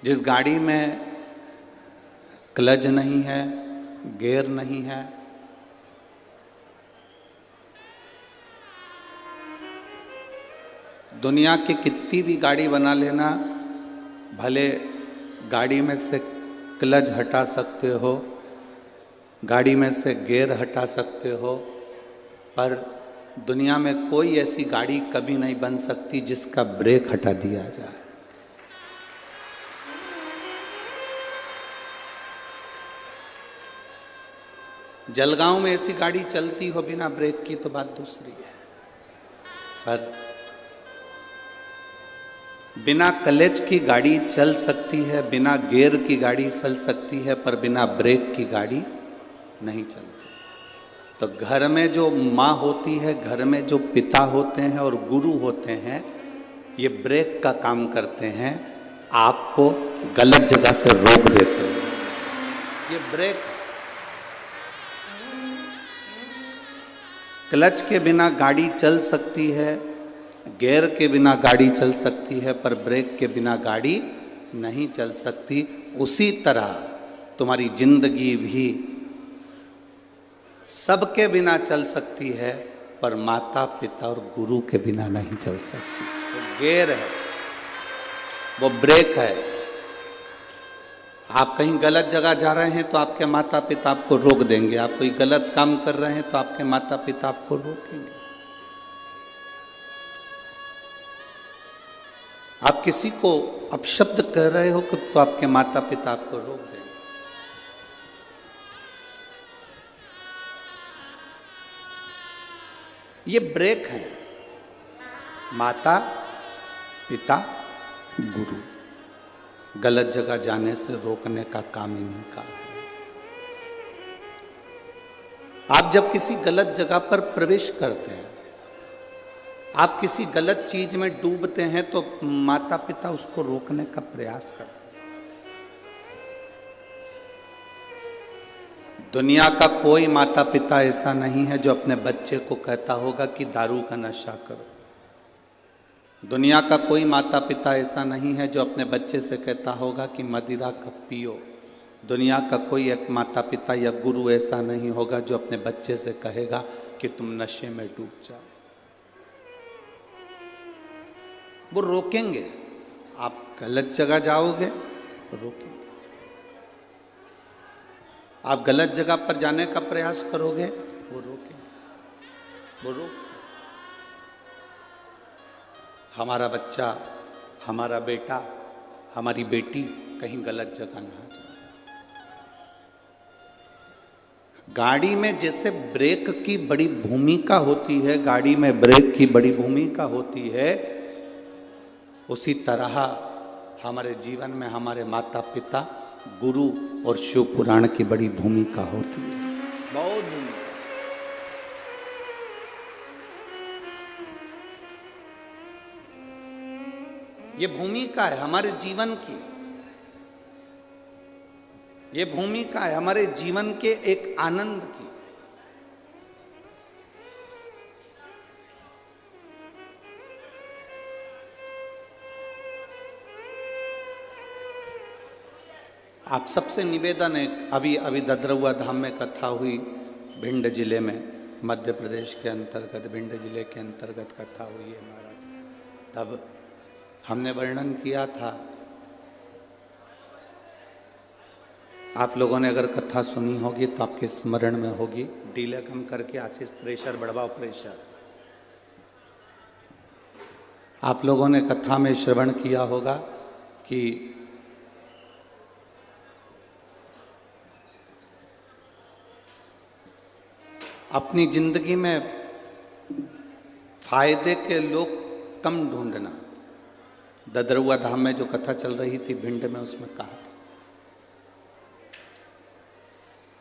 जिस गाड़ी में क्लच नहीं है, गियर नहीं है, दुनिया की कितनी भी गाड़ी बना लेना, भले गाड़ी में से क्लच हटा सकते हो, गाड़ी में से गियर हटा सकते हो, पर दुनिया में कोई ऐसी गाड़ी कभी नहीं बन सकती जिसका ब्रेक हटा दिया जाए। जलगांव में ऐसी गाड़ी चलती हो बिना ब्रेक की तो बात दूसरी है, पर बिना क्लच की गाड़ी चल सकती है, बिना गियर की गाड़ी चल सकती है, पर बिना ब्रेक की गाड़ी नहीं चलती। तो घर में जो माँ होती है, घर में जो पिता होते हैं और गुरु होते हैं, ये ब्रेक का काम करते हैं, आपको गलत जगह से रोक देते हैं। ये ब्रेक, क्लच के बिना गाड़ी चल सकती है, गियर के बिना गाड़ी चल सकती है, पर ब्रेक के बिना गाड़ी नहीं चल सकती। उसी तरह तुम्हारी जिंदगी भी सबके बिना चल सकती है, पर माता पिता और गुरु के बिना नहीं चल सकती। वो गियर है, वो ब्रेक है। आप कहीं गलत जगह जा रहे हैं तो आपके माता पिता आपको रोक देंगे, आप कोई गलत काम कर रहे हैं तो आपके माता पिता आपको रोकेंगे। आप किसी को अपशब्द कह रहे हो तो आपके माता पिता आपको रोक देंगे। ये ब्रेक है, माता पिता गुरु, गलत जगह जाने से रोकने का काम इन्हीं का है। आप जब किसी गलत जगह पर प्रवेश करते हैं, आप किसी गलत चीज में डूबते हैं, तो माता पिता उसको रोकने का प्रयास करते हैं। दुनिया का कोई माता पिता ऐसा नहीं है जो अपने बच्चे को कहता होगा कि दारू का नशा करो। दुनिया का कोई माता पिता ऐसा नहीं है जो अपने बच्चे से कहता होगा कि मदिरा कब पियो। दुनिया का कोई एक माता पिता या गुरु ऐसा नहीं होगा जो अपने बच्चे से कहेगा कि तुम नशे में डूब जाओ। वो रोकेंगे, आप गलत जगह जाओगे रोकेंगे, आप गलत जगह पर जाने का प्रयास करोगे वो रोकेंगे, वो रोक। हमारा बच्चा, हमारा बेटा, हमारी बेटी कहीं गलत जगह ना जाए। गाड़ी में जैसे ब्रेक की बड़ी भूमिका होती है, गाड़ी में ब्रेक की बड़ी भूमिका होती है, उसी तरह हमारे जीवन में हमारे माता पिता, गुरु और शिव पुराण की बड़ी भूमिका होती है, बहुत भूमिका। ये भूमिका है हमारे जीवन की, ये भूमिका है हमारे जीवन के एक आनंद की। आप सबसे निवेदन है, अभी ददरुआ धाम में कथा हुई, भिंड जिले में, मध्य प्रदेश के अंतर्गत भिंड जिले के अंतर्गत कथा हुई है महाराज। तब हमने वर्णन किया था, आप लोगों ने अगर कथा सुनी होगी तो आपके स्मरण में होगी। डीले कम करके आशीष प्रेशर बढ़वाओ, प्रेशर। आप लोगों ने कथा में श्रवण किया होगा कि अपनी जिंदगी में फायदे के लोग कम ढूंढना। ददरुआ धाम में जो कथा चल रही थी भिंड में, उसमें कहा था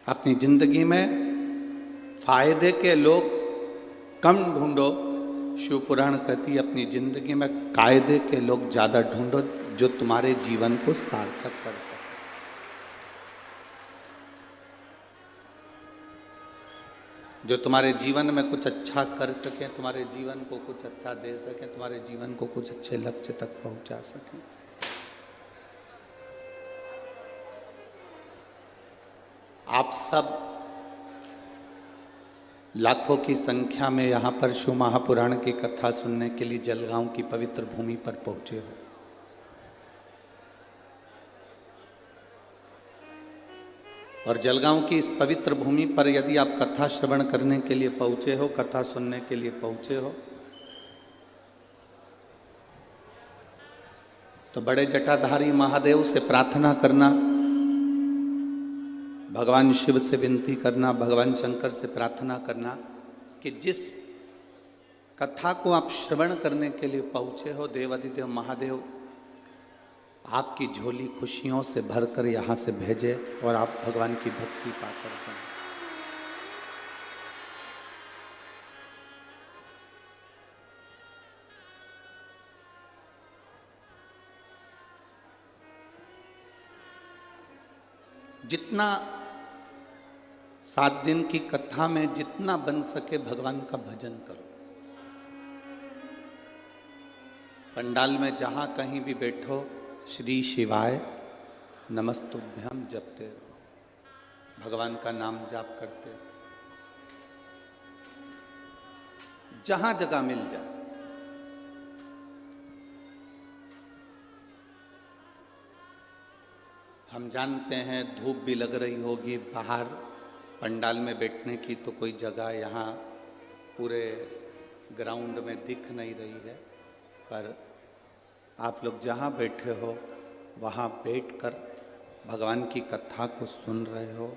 अपनी जिंदगी में फायदे के लोग कम ढूंढो। शिव पुराण कहती है अपनी जिंदगी में कायदे के लोग ज्यादा ढूंढो, जो तुम्हारे जीवन को सार्थक कर सके। जो तुम्हारे जीवन में कुछ अच्छा कर सकें, तुम्हारे जीवन को कुछ अच्छा दे सकें, तुम्हारे जीवन को कुछ अच्छे लक्ष्य तक पहुंचा सकें। आप सब लाखों की संख्या में यहाँ पर शिव महापुराण की कथा सुनने के लिए जलगांव की पवित्र भूमि पर पहुंचे हो। और जलगांव की इस पवित्र भूमि पर यदि आप कथा श्रवण करने के लिए पहुंचे हो, कथा सुनने के लिए पहुंचे हो, तो बड़े जटाधारी महादेव से प्रार्थना करना, भगवान शिव से विनती करना, भगवान शंकर से प्रार्थना करना कि जिस कथा को आप श्रवण करने के लिए पहुंचे हो, देवाधिदेव महादेव आपकी झोली खुशियों से भरकर यहाँ से भेजे और आप भगवान की भक्ति पाकर जाएं। जितना 7 दिन की कथा में जितना बन सके भगवान का भजन करो। पंडाल में जहां कहीं भी बैठो, श्री शिवाय नमस्तुभ्यम जपते रहो, भगवान का नाम जाप करते रहो, जहां जगह मिल जाए। हम जानते हैं धूप भी लग रही होगी बाहर पंडाल में बैठने की, तो कोई जगह यहाँ पूरे ग्राउंड में दिख नहीं रही है, पर आप लोग जहाँ बैठे हो वहाँ बैठकर भगवान की कथा को सुन रहे हो।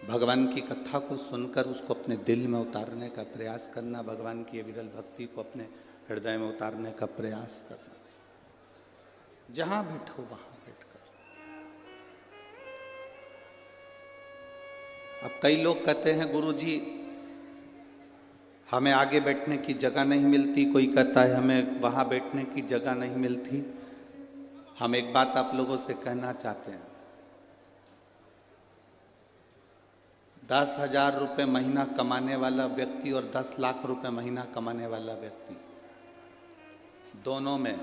भगवान की कथा को सुनकर उसको अपने दिल में उतारने का प्रयास करना, भगवान की विरल भक्ति को अपने हृदय में उतारने का प्रयास करना। जहाँ बैठो वहाँ बैठकर। अब कई लोग कहते हैं गुरुजी हमें आगे बैठने की जगह नहीं मिलती, कोई कहता है हमें वहाँ बैठने की जगह नहीं मिलती। हम एक बात आप लोगों से कहना चाहते हैं, 10,000 रुपये महीना कमाने वाला व्यक्ति और 10 लाख रुपए महीना कमाने वाला व्यक्ति, दोनों में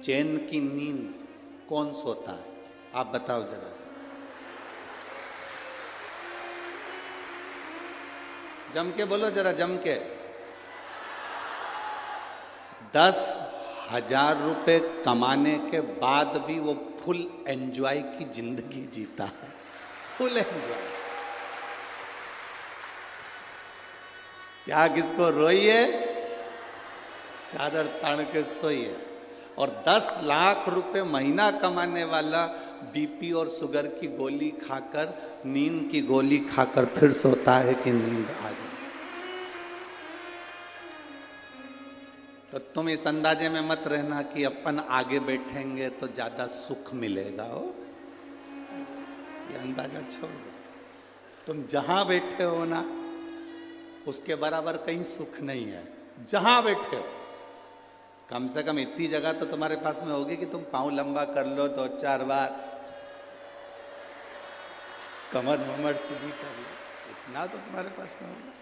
चैन की नींद कौन सोता है? आप बताओ जरा। जम के बोलो जरा, जम के। 10,000 रुपए कमाने के बाद भी वो फुल एंजॉय की जिंदगी जीता है, फुल एंजॉय। क्या किसको रोइए, चादर तान के सोइए। और 10 लाख रुपए महीना कमाने वाला बीपी और शुगर की गोली खाकर, नींद की गोली खाकर फिर सोता है कि नींद आ जाए। तो तुम इस अंदाजे में मत रहना कि अपन आगे बैठेंगे तो ज्यादा सुख मिलेगा। हो ये अंदाजा छोड़ दो। तुम जहां बैठे हो ना, उसके बराबर कहीं सुख नहीं है। जहां बैठे हो, कम से कम इतनी जगह तो तुम्हारे पास में होगी कि तुम पाँव लंबा कर लो, 2-4 बार कमर वमर सीधी कर लो, इतना तो तुम्हारे पास में होगा।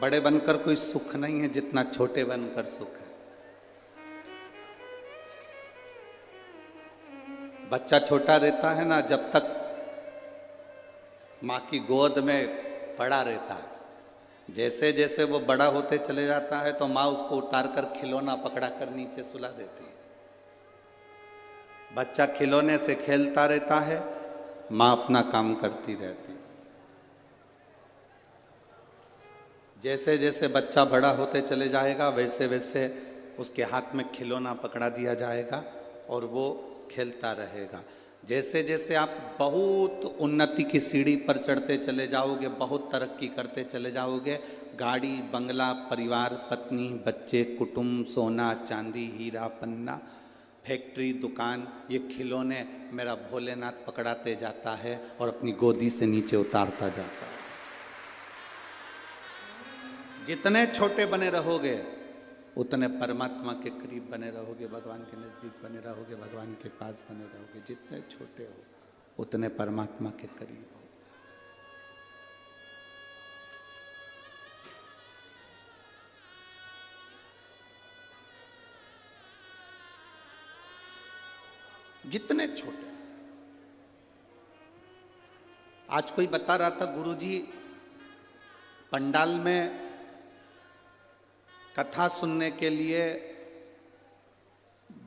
बड़े बनकर कोई सुख नहीं है जितना छोटे बनकर सुख है। बच्चा छोटा रहता है ना, जब तक माँ की गोद में पड़ा रहता है, जैसे जैसे वो बड़ा होते चले जाता है तो माँ उसको उतारकर खिलौना पकड़ा कर नीचे सुला देती है। बच्चा खिलौने से खेलता रहता है, माँ अपना काम करती रहती है। जैसे जैसे बच्चा बड़ा होते चले जाएगा, वैसे वैसे उसके हाथ में खिलौना पकड़ा दिया जाएगा और वो खेलता रहेगा। जैसे जैसे आप बहुत उन्नति की सीढ़ी पर चढ़ते चले जाओगे, बहुत तरक्की करते चले जाओगे, गाड़ी बंगला, परिवार, पत्नी, बच्चे, कुटुंब, सोना चांदी, हीरा पन्ना, फैक्ट्री, दुकान, ये खिलौने मेरा भोलेनाथ पकड़ाते जाता है और अपनी गोदी से नीचे उतारता जाता है। जितने छोटे बने रहोगे उतने परमात्मा के करीब बने रहोगे, भगवान के नज़दीक बने रहोगे, भगवान के पास बने रहोगे। जितने छोटे हो उतने परमात्मा के करीब हो। जितने छोटे। आज कोई बता रहा था, गुरुजी पंडाल में कथा सुनने के लिए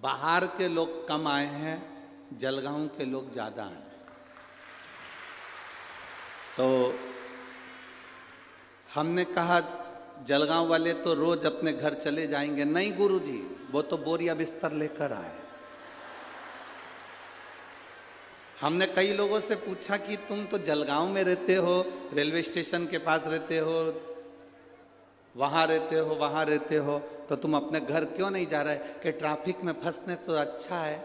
बाहर के लोग कम आए हैं, जलगांव के लोग ज्यादा हैं। तो हमने कहा जलगांव वाले तो रोज अपने घर चले जाएंगे। नहीं गुरुजी, वो तो बोरिया बिस्तर लेकर आए। हमने कई लोगों से पूछा कि तुम तो जलगांव में रहते हो, रेलवे स्टेशन के पास रहते हो, वहाँ रहते हो, वहाँ रहते हो, तो तुम अपने घर क्यों नहीं जा रहे? कि ट्रैफिक में फंसने तो अच्छा है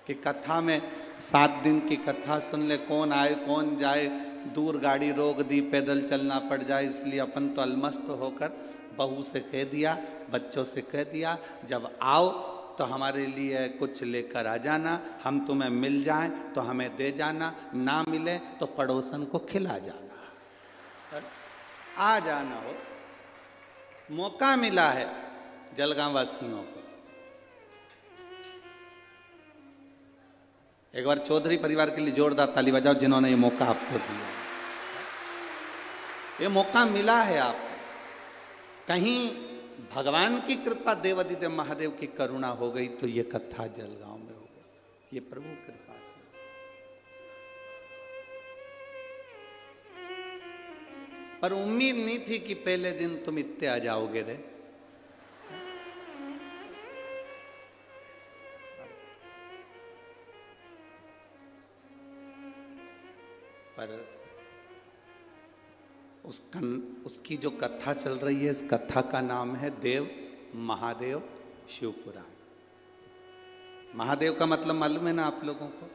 कि कथा में 7 दिन की कथा सुन ले, कौन आए कौन जाए, दूर गाड़ी रोक दी, पैदल चलना पड़ जाए। इसलिए अपन तो अलमस्त होकर बहू से कह दिया, बच्चों से कह दिया, जब आओ तो हमारे लिए कुछ लेकर आ जाना, हम तुम्हें मिल जाएं तो हमें दे जाना, ना मिले तो पड़ोसन को खिला जाना। आ जाना हो, मौका मिला है जलगांव वासियों को। एक बार चौधरी परिवार के लिए जोरदार ताली बजाओ जिन्होंने ये मौका आपको दिया। ये मौका मिला है आपको। कहीं भगवान की कृपा, देवादिदेव महादेव की करुणा हो गई तो ये कथा जलगांव में हो गई। ये प्रभु कृपा से। पर उम्मीद नहीं थी कि पहले दिन तुम इतने आ जाओगे रे। पर उसकी जो कथा चल रही है, इस कथा का नाम है देव महादेव शिव पुराण। महादेव का मतलब मालूम है ना आप लोगों को?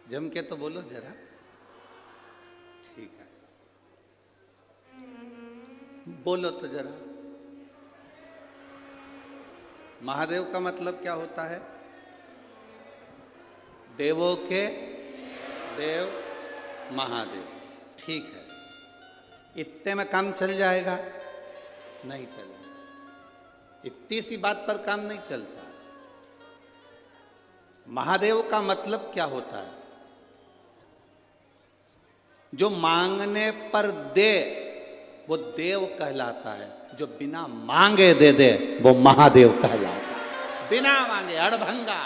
जम के तो बोलो जरा। ठीक है, बोलो तो जरा। महादेव का मतलब क्या होता है? देवों के देव महादेव। ठीक है, इतने में काम चल जाएगा? नहीं चलेगा। इतनी सी बात पर काम नहीं चलता। महादेव का मतलब क्या होता है? जो मांगने पर दे वो देव कहलाता है, जो बिना मांगे दे दे वो महादेव कहलाता है। बिना मांगे, अड़भंगा।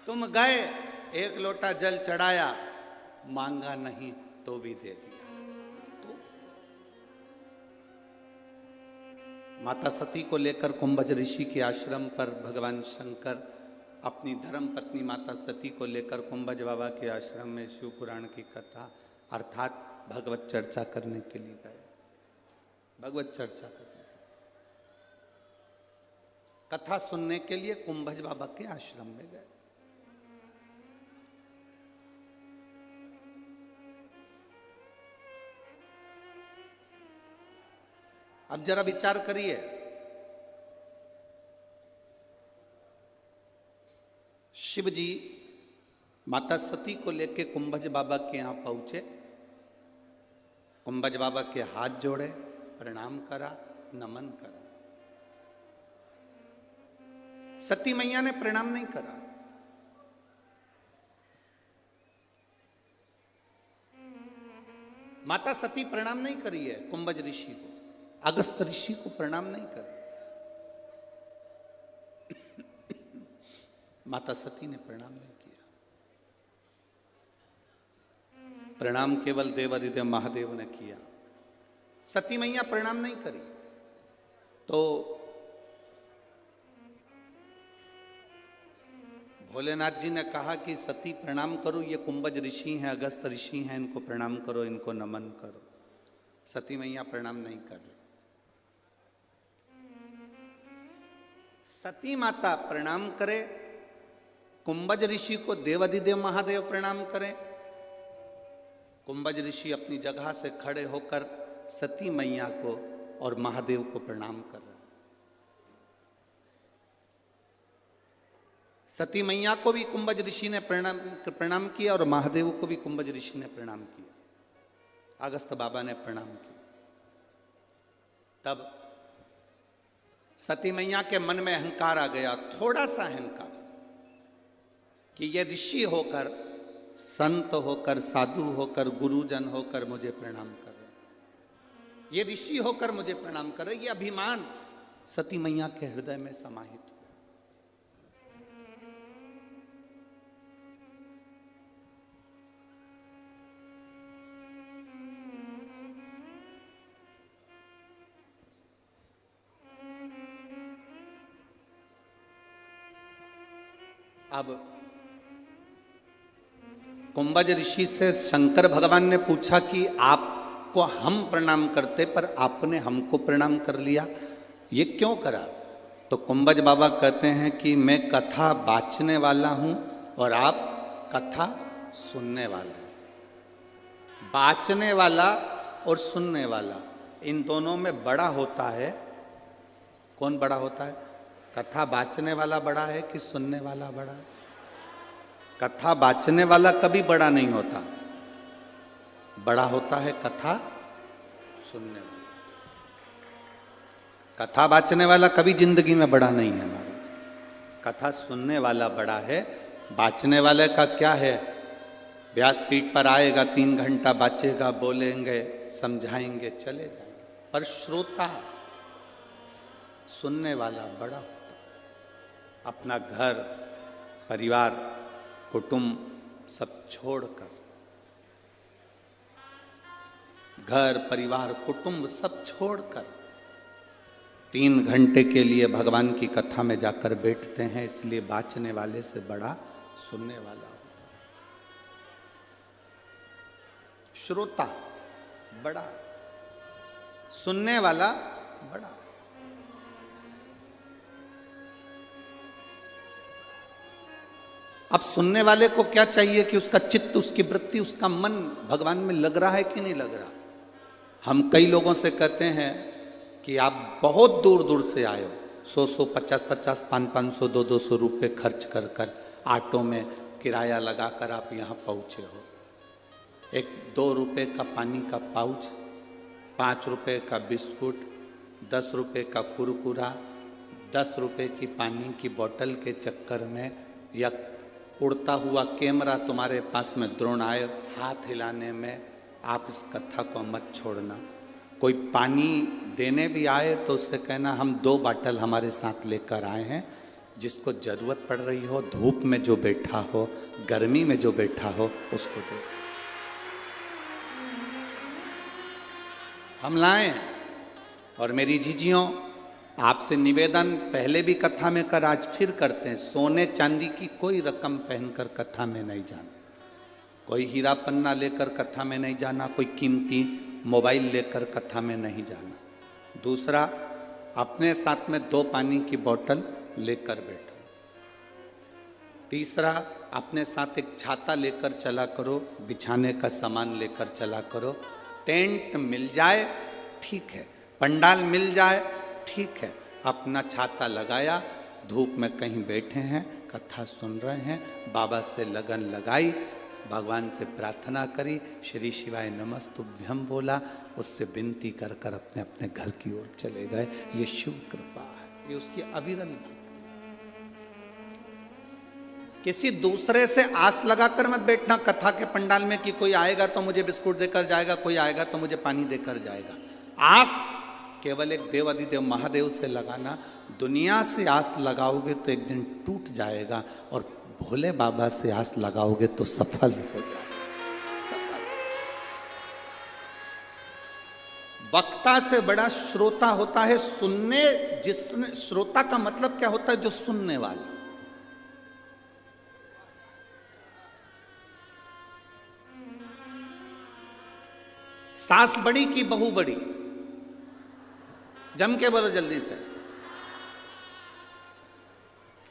तुम गए, एक लोटा जल चढ़ाया, मांगा नहीं तो भी दे दिया। तो माता सती को लेकर कुंभज ऋषि के आश्रम पर भगवान शंकर अपनी धर्म पत्नी माता सती को लेकर कुंभज बाबा के आश्रम में शिव पुराण की कथा अर्थात भगवत चर्चा करने के लिए गए। भगवत चर्चा करने, कथा सुनने के लिए कुंभज बाबा के आश्रम में गए। अब जरा विचार करिए, शिव जी माता सती को लेके कुंभज बाबा के यहां पहुंचे। कुंभज बाबा के हाथ जोड़े, प्रणाम करा, नमन करा। सती मैया ने प्रणाम नहीं करा। माता सती प्रणाम नहीं करी है कुंभज ऋषि को, अगस्त ऋषि को प्रणाम नहीं कर। माता सती ने प्रणाम नहीं किया। प्रणाम केवल देवादिदेव महादेव ने किया। सती मैया प्रणाम नहीं करी। तो भोलेनाथ जी ने कहा कि सती प्रणाम करो, ये कुंभज ऋषि हैं, अगस्त ऋषि हैं, इनको प्रणाम करो, इनको नमन करो। सती मैया प्रणाम नहीं कर रही। सती माता प्रणाम करे, कुंभज ऋषि को देवादिदेव महादेव प्रणाम करें। कुंभज ऋषि अपनी जगह से खड़े होकर सती मैया को और महादेव को प्रणाम कर रहे हैं। सती मैया को भी कुंभज ऋषि ने प्रणाम किया और महादेव को भी कुंभज ऋषि ने प्रणाम किया। अगस्त बाबा ने प्रणाम किया। तब सती मैया के मन में अहंकार आ गया, थोड़ा सा अहंकार, कि ये ऋषि होकर, संत होकर, साधु होकर, गुरुजन होकर मुझे प्रणाम कर रहे, ये ऋषि होकर मुझे प्रणाम कर रहे, ये अभिमान सती मैया के हृदय में समाहित हुआ। अब कुंभज ऋषि से शंकर भगवान ने पूछा कि आपको हम प्रणाम करते पर आपने हमको प्रणाम कर लिया, ये क्यों करा? तो कुंभज बाबा कहते हैं कि मैं कथा बाँचने वाला हूं और आप कथा सुनने वाले हैं। बाँचने वाला और सुनने वाला, इन दोनों में बड़ा होता है, कौन बड़ा होता है? कथा बाँचने वाला बड़ा है कि सुनने वाला बड़ा है? कथा बाँचने वाला कभी बड़ा नहीं होता, बड़ा होता है कथा सुनने वाला। कथा बाँचने वाला कभी जिंदगी में बड़ा नहीं है हमारा, कथा सुनने वाला बड़ा है। बाँचने वाले का क्या है? व्यासपीठ पर आएगा, 3 घंटा बाँचेगा, बोलेंगे, समझाएंगे, चले जाएंगे। पर श्रोता, सुनने वाला बड़ा होता है। अपना घर, परिवार, कुटुंब सब छोड़कर, घर, परिवार, कुटुंब सब छोड़कर 3 घंटे के लिए भगवान की कथा में जाकर बैठते हैं। इसलिए बाँचने वाले से बड़ा सुनने वाला होता है। श्रोता बड़ा, सुनने वाला बड़ा। अब सुनने वाले को क्या चाहिए कि उसका चित्त, उसकी वृत्ति, उसका मन भगवान में लग रहा है कि नहीं लग रहा। हम कई लोगों से कहते हैं कि आप बहुत दूर दूर से आए हो, 100-100, 50-50, 500-500, 200-200 रुपये खर्च कर कर ऑटो में किराया लगाकर आप यहाँ पहुँचे हो। 1-2 रुपये का पानी का पाउच, 5 रुपये का बिस्कुट, 10 रुपये का कुरकुरा, 10 रुपये की पानी की बोतल के चक्कर में, या उड़ता हुआ कैमरा तुम्हारे पास में द्रोण आए हाथ हिलाने में, आप इस कथा को मत छोड़ना। कोई पानी देने भी आए तो उससे कहना हम 2 बाटल हमारे साथ लेकर आए हैं, जिसको ज़रूरत पड़ रही हो, धूप में जो बैठा हो, गर्मी में जो बैठा हो, उसको दो। हम लाएं। और मेरी जीजियों, आपसे निवेदन पहले भी कथा में कर, आज फिर करते हैं, सोने चांदी की कोई रकम पहनकर कथा में नहीं जाना, कोई हीरा पन्ना लेकर कथा में नहीं जाना, कोई कीमती मोबाइल लेकर कथा में नहीं जाना। दूसरा, अपने साथ में 2 पानी की बोतल लेकर बैठो। तीसरा, अपने साथ एक छाता लेकर चला करो, बिछाने का सामान लेकर चला करो। टेंट मिल जाए ठीक है, पंडाल मिल जाए ठीक है, अपना छाता लगाया, धूप में कहीं बैठे हैं, कथा सुन रहे हैं, बाबा से लगन लगाई, भगवान से प्रार्थना करी, श्री शिवाय नमस्तुभ्यम बोला, उससे विनती कर कर अपने अपने घर की ओर चले गए। ये शिव कृपा है, ये उसकी अविरल भक्ति। किसी दूसरे से आस लगाकर मत बैठना कथा के पंडाल में कि कोई आएगा तो मुझे बिस्कुट देकर जाएगा, कोई आएगा तो मुझे पानी देकर जाएगा। आस केवल एक देव अधिदेव महादेव से लगाना। दुनिया से आस लगाओगे तो एक दिन टूट जाएगा, और भोले बाबा से आस लगाओगे तो सफल हो जाएगा। वक्ता से बड़ा श्रोता होता है। सुनने, जिसने, श्रोता का मतलब क्या होता है? जो सुनने वाला। सास बड़ी की बहू बड़ी? जम के बोलो जल्दी से,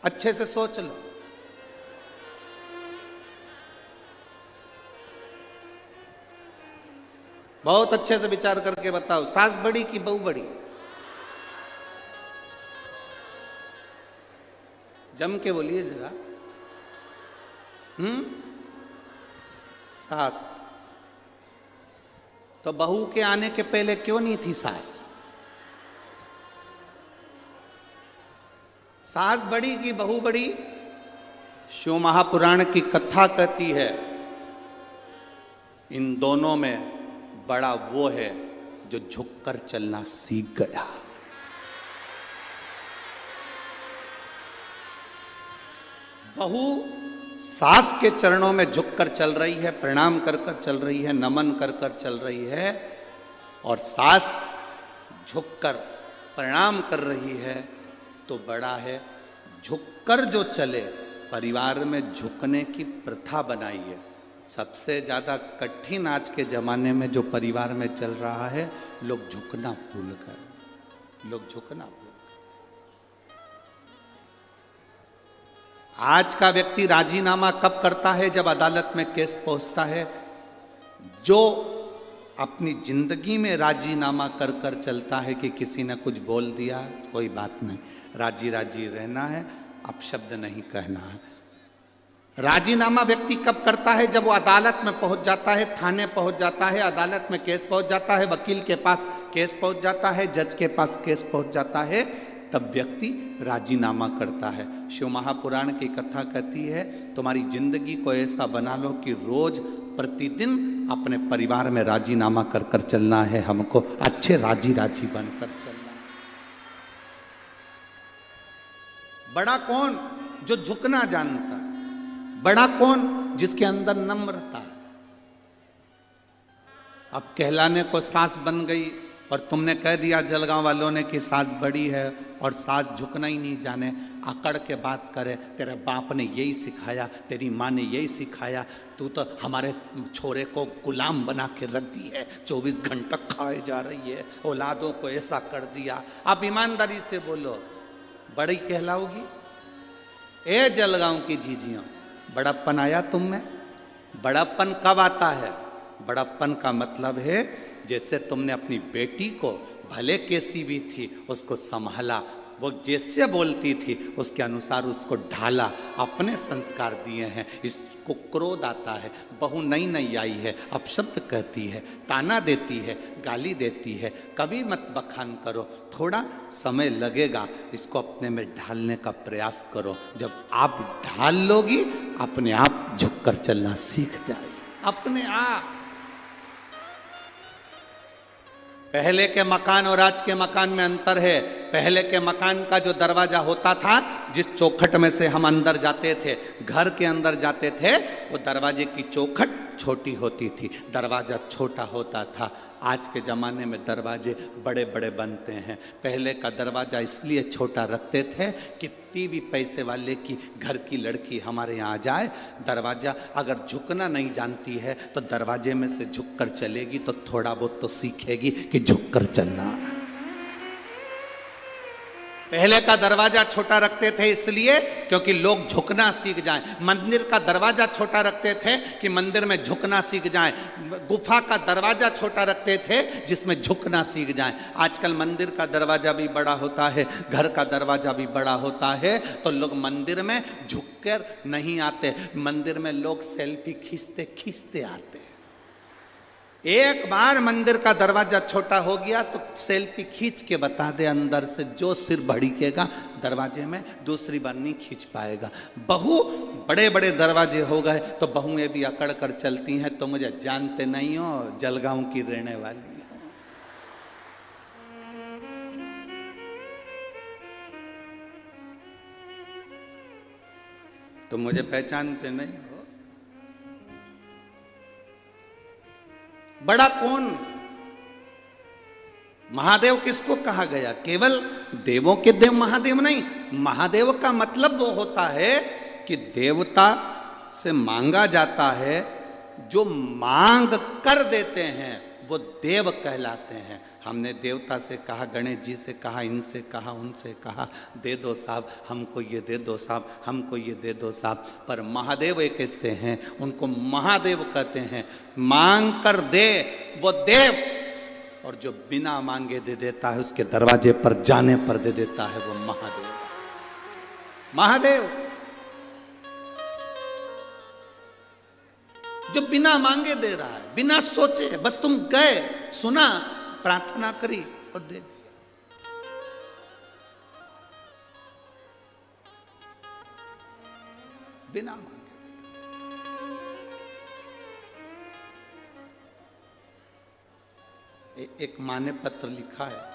अच्छे से सोच लो। बहुत अच्छे से विचार करके बताओ, सास बड़ी की बहू बड़ी? जम के बोलिए जरा। सास। तो बहू के आने के पहले क्यों नहीं थी सास? सास बड़ी की बहू बड़ी? शिव महापुराण की कथा कहती है इन दोनों में बड़ा वो है जो झुककर चलना सीख गया। बहू सास के चरणों में झुककर चल रही है, प्रणाम कर कर चल रही है, नमन कर कर चल रही है, और सास झुककर प्रणाम कर रही है तो बड़ा है झुककर जो चले। परिवार में झुकने की प्रथा बनाई है। सबसे ज़्यादा कठिन आज के ज़माने में जो परिवार में चल रहा है, लोग झुकना भूल गए, लोग झुकना भूल गए। आज का व्यक्ति राजीनामा कब करता है? जब अदालत में केस पहुंचता है। जो अपनी जिंदगी में राजीनामा कर कर चलता है कि किसी ने कुछ बोल दिया, कोई बात नहीं, राजी राजी रहना है, अपशब्द नहीं कहना है। राजीनामा व्यक्ति कब करता है? जब वो अदालत में पहुंच जाता है, थाने पहुंच जाता है, अदालत में केस पहुंच जाता है, वकील के पास केस पहुंच जाता है, जज के पास केस पहुंच जाता है, तब व्यक्ति राजीनामा करता है। शिव महापुराण की कथा कहती है तुम्हारी जिंदगी को ऐसा बना लो कि रोज प्रतिदिन अपने परिवार में राजीनामा कर कर चलना है, हमको अच्छे राजी राजी बनकर चलना है। बड़ा कौन? जो झुकना जानता है। बड़ा कौन? जिसके अंदर नम्रता है। अब कहलाने को सास बन गई और तुमने कह दिया जलगांव वालों ने कि सास बड़ी है और सास झुकना ही नहीं जाने, अकड़ के बात करे, तेरे बाप ने यही सिखाया, तेरी माँ ने यही सिखाया, तू तो हमारे छोरे को गुलाम बना के रख दी है, 24 घंटा खाए जा रही है, औलादों को ऐसा कर दिया। अब ईमानदारी से बोलो, बड़ी कहलाओगी? ए जलगांव की जीजियों, बड़प्पन आया तुम में? बड़प्पन कब आता है? बड़प्पन का मतलब है जैसे तुमने अपनी बेटी को, भले कैसी भी थी, उसको संभाला, वो जैसे बोलती थी उसके अनुसार उसको ढाला, अपने संस्कार दिए हैं। इसको क्रोध आता है, बहू नई नई आई है, अपशब्द कहती है, ताना देती है, गाली देती है, कभी मत बखान करो, थोड़ा समय लगेगा, इसको अपने में ढालने का प्रयास करो। जब आप ढाल लोगी, अपने आप झुककर चलना सीख जाएगी, अपने आप। पहले के मकान और आज के मकान में अंतर है। पहले के मकान का जो दरवाजा होता था, जिस चौखट में से हम अंदर जाते थे, घर के अंदर जाते थे, वो दरवाजे की चौखट छोटी होती थी, दरवाजा छोटा होता था। आज के ज़माने में दरवाजे बड़े बड़े बनते हैं। पहले का दरवाजा इसलिए छोटा रखते थे, कितनी भी पैसे वाले की घर की लड़की हमारे यहाँ आ जाए, दरवाजा अगर झुकना नहीं जानती है तो दरवाजे में से झुककर चलेगी तो थोड़ा बहुत तो सीखेगी कि झुककर चलना। पहले का दरवाजा छोटा रखते थे इसलिए क्योंकि लोग झुकना सीख जाएं। मंदिर का दरवाजा छोटा रखते थे कि मंदिर में झुकना सीख जाएं। गुफा का दरवाजा छोटा रखते थे जिसमें झुकना सीख जाएं। आजकल मंदिर का दरवाजा भी बड़ा होता है, घर का दरवाजा भी बड़ा होता है, तो लोग मंदिर में झुककर नहीं आते, मंदिर में लोग सेल्फी खींचते खींचते आते हैं। एक बार मंदिर का दरवाजा छोटा हो गया तो सेल्फी खींच के बता दे अंदर से, जो सिर भड़केगा दरवाजे में दूसरी बार नहीं खींच पाएगा। बहू बड़े बड़े दरवाजे हो गए तो बहुएं भी अकड़ कर चलती हैं, तो मुझे जानते नहीं हो, जलगांव की रहने वाली हो। तो मुझे पहचानते नहीं हो। बड़ा कौन? महादेव किसको कहा गया? केवल देवों के देव महादेव नहीं। महादेव का मतलब वो होता है कि देवता से मांगा जाता है, जो मांग कर देते हैं वो देव कहलाते हैं। हमने देवता से कहा, गणेश जी से कहा, इनसे कहा, उनसे कहा, दे दो साहब, हमको ये दे दो साहब, हमको ये दे दो साहब। पर महादेव एक ऐसे हैं, उनको महादेव कहते हैं। मांग कर दे वो देव, और जो बिना मांगे दे देता है, उसके दरवाजे पर जाने पर दे देता है, वो महादेव। महादेव जो बिना मांगे दे रहा है, बिना सोचे, बस तुम गए, सुना, प्रार्थना करी और दे दिया। बिना मांगे। एक माँ ने पत्र लिखा है,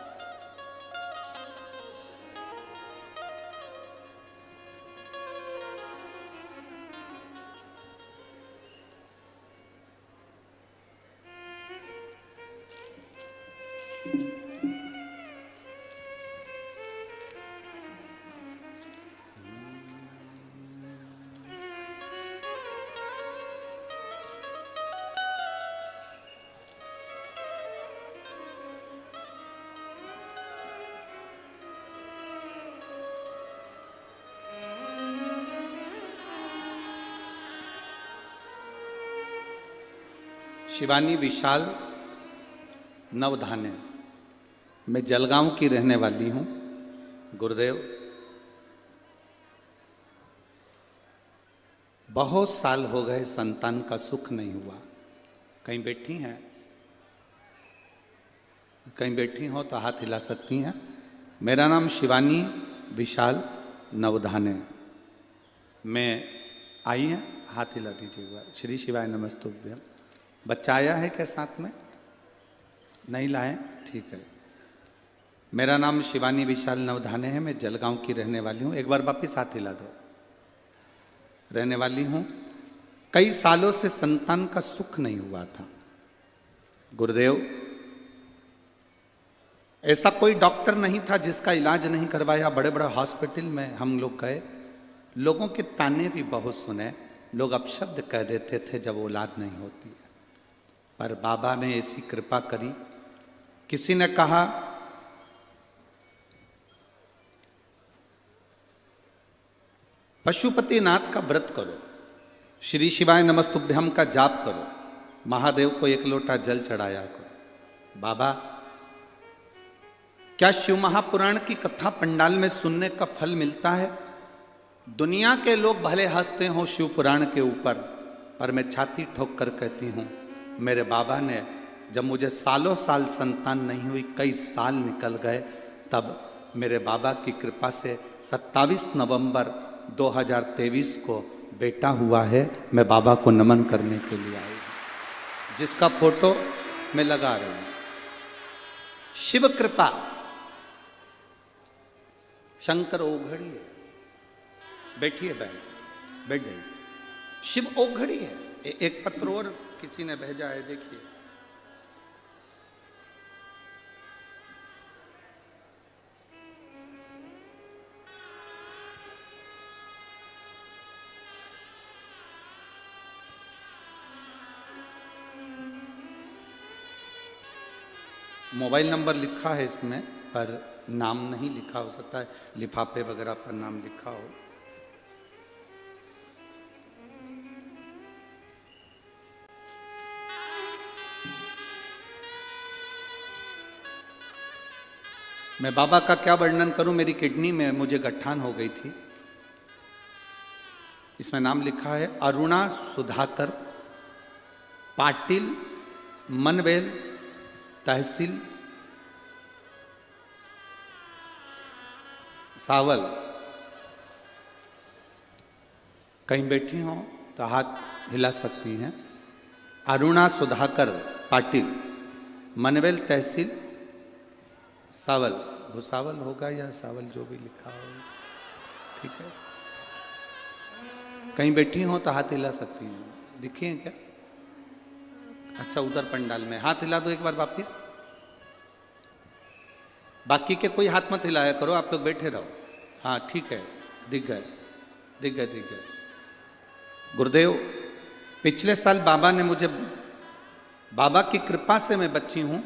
शिवानी विशाल नवधाने, मैं जलगांव की रहने वाली हूं। गुरुदेव, बहुत साल हो गए संतान का सुख नहीं हुआ। कहीं बैठी हैं? कहीं बैठी हो तो हाथ हिला सकती हैं। मेरा नाम शिवानी विशाल नवधाने। मैं आई हैं, हाथ हिला दीजिएगा। श्री शिवाय नमस्तुभ्यम। बच्चा आया है क्या साथ में? नहीं लाए? ठीक है। मेरा नाम शिवानी विशाल नवधाने है। मैं जलगांव की रहने वाली हूँ। एक बार वापिस हाथ हिला दो। रहने वाली हूँ। कई सालों से संतान का सुख नहीं हुआ था। गुरुदेव, ऐसा कोई डॉक्टर नहीं था जिसका इलाज नहीं करवाया। बड़े बड़े हॉस्पिटल में हम लोग गए, लोगों के ताने भी बहुत सुने। लोग अपशब्द कह देते थे जब औलाद नहीं होती है, पर बाबा ने ऐसी कृपा करी। किसी ने कहा पशुपतिनाथ का व्रत करो, श्री शिवाय नमस्तुभ्यम का जाप करो, महादेव को एक लोटा जल चढ़ाया करो। बाबा, क्या शिव महापुराण की कथा पंडाल में सुनने का फल मिलता है? दुनिया के लोग भले हंसते हो शिव पुराण के ऊपर, पर मैं छाती ठोक कर कहती हूं, मेरे बाबा ने जब मुझे सालों साल संतान नहीं हुई, कई साल निकल गए, तब मेरे बाबा की कृपा से 27 नवंबर 2023 को बेटा हुआ है। मैं बाबा को नमन करने के लिए आई हूं, जिसका फोटो मैं लगा रही हूं। शिव कृपा, शंकर ओघड़ी है। बैठिए बहन, बैठ जाइए। शिव ओघड़ी है। एक पत्र और किसी ने भेजा है, देखिए। मोबाइल नंबर लिखा है इसमें, पर नाम नहीं लिखा। हो सकता है लिफाफे वगैरह पर नाम लिखा हो। मैं बाबा का क्या वर्णन करूं। मेरी किडनी में मुझे गठान हो गई थी। इसमें नाम लिखा है अरुणा सुधाकर पाटिल, मनवेल, तहसील सावल। कहीं बैठी हो तो हाथ हिला सकती हैं। अरुणा सुधाकर पाटिल, मनवेल, तहसील सावल। भुसावल होगा या सावल, जो भी लिखा हो, ठीक है। कहीं बैठी हो तो हाथ हिला सकती हैं। दिखी हैं क्या? अच्छा, उधर पंडाल में हाथ हिला दो एक बार वापिस। बाकी के कोई हाथ मत हिलाया करो, आप लोग बैठे रहो। हाँ ठीक है, दिख गए, दिख गए, दिख गए। गुरुदेव, पिछले साल बाबा ने मुझे, बाबा की कृपा से मैं बच्ची हूं।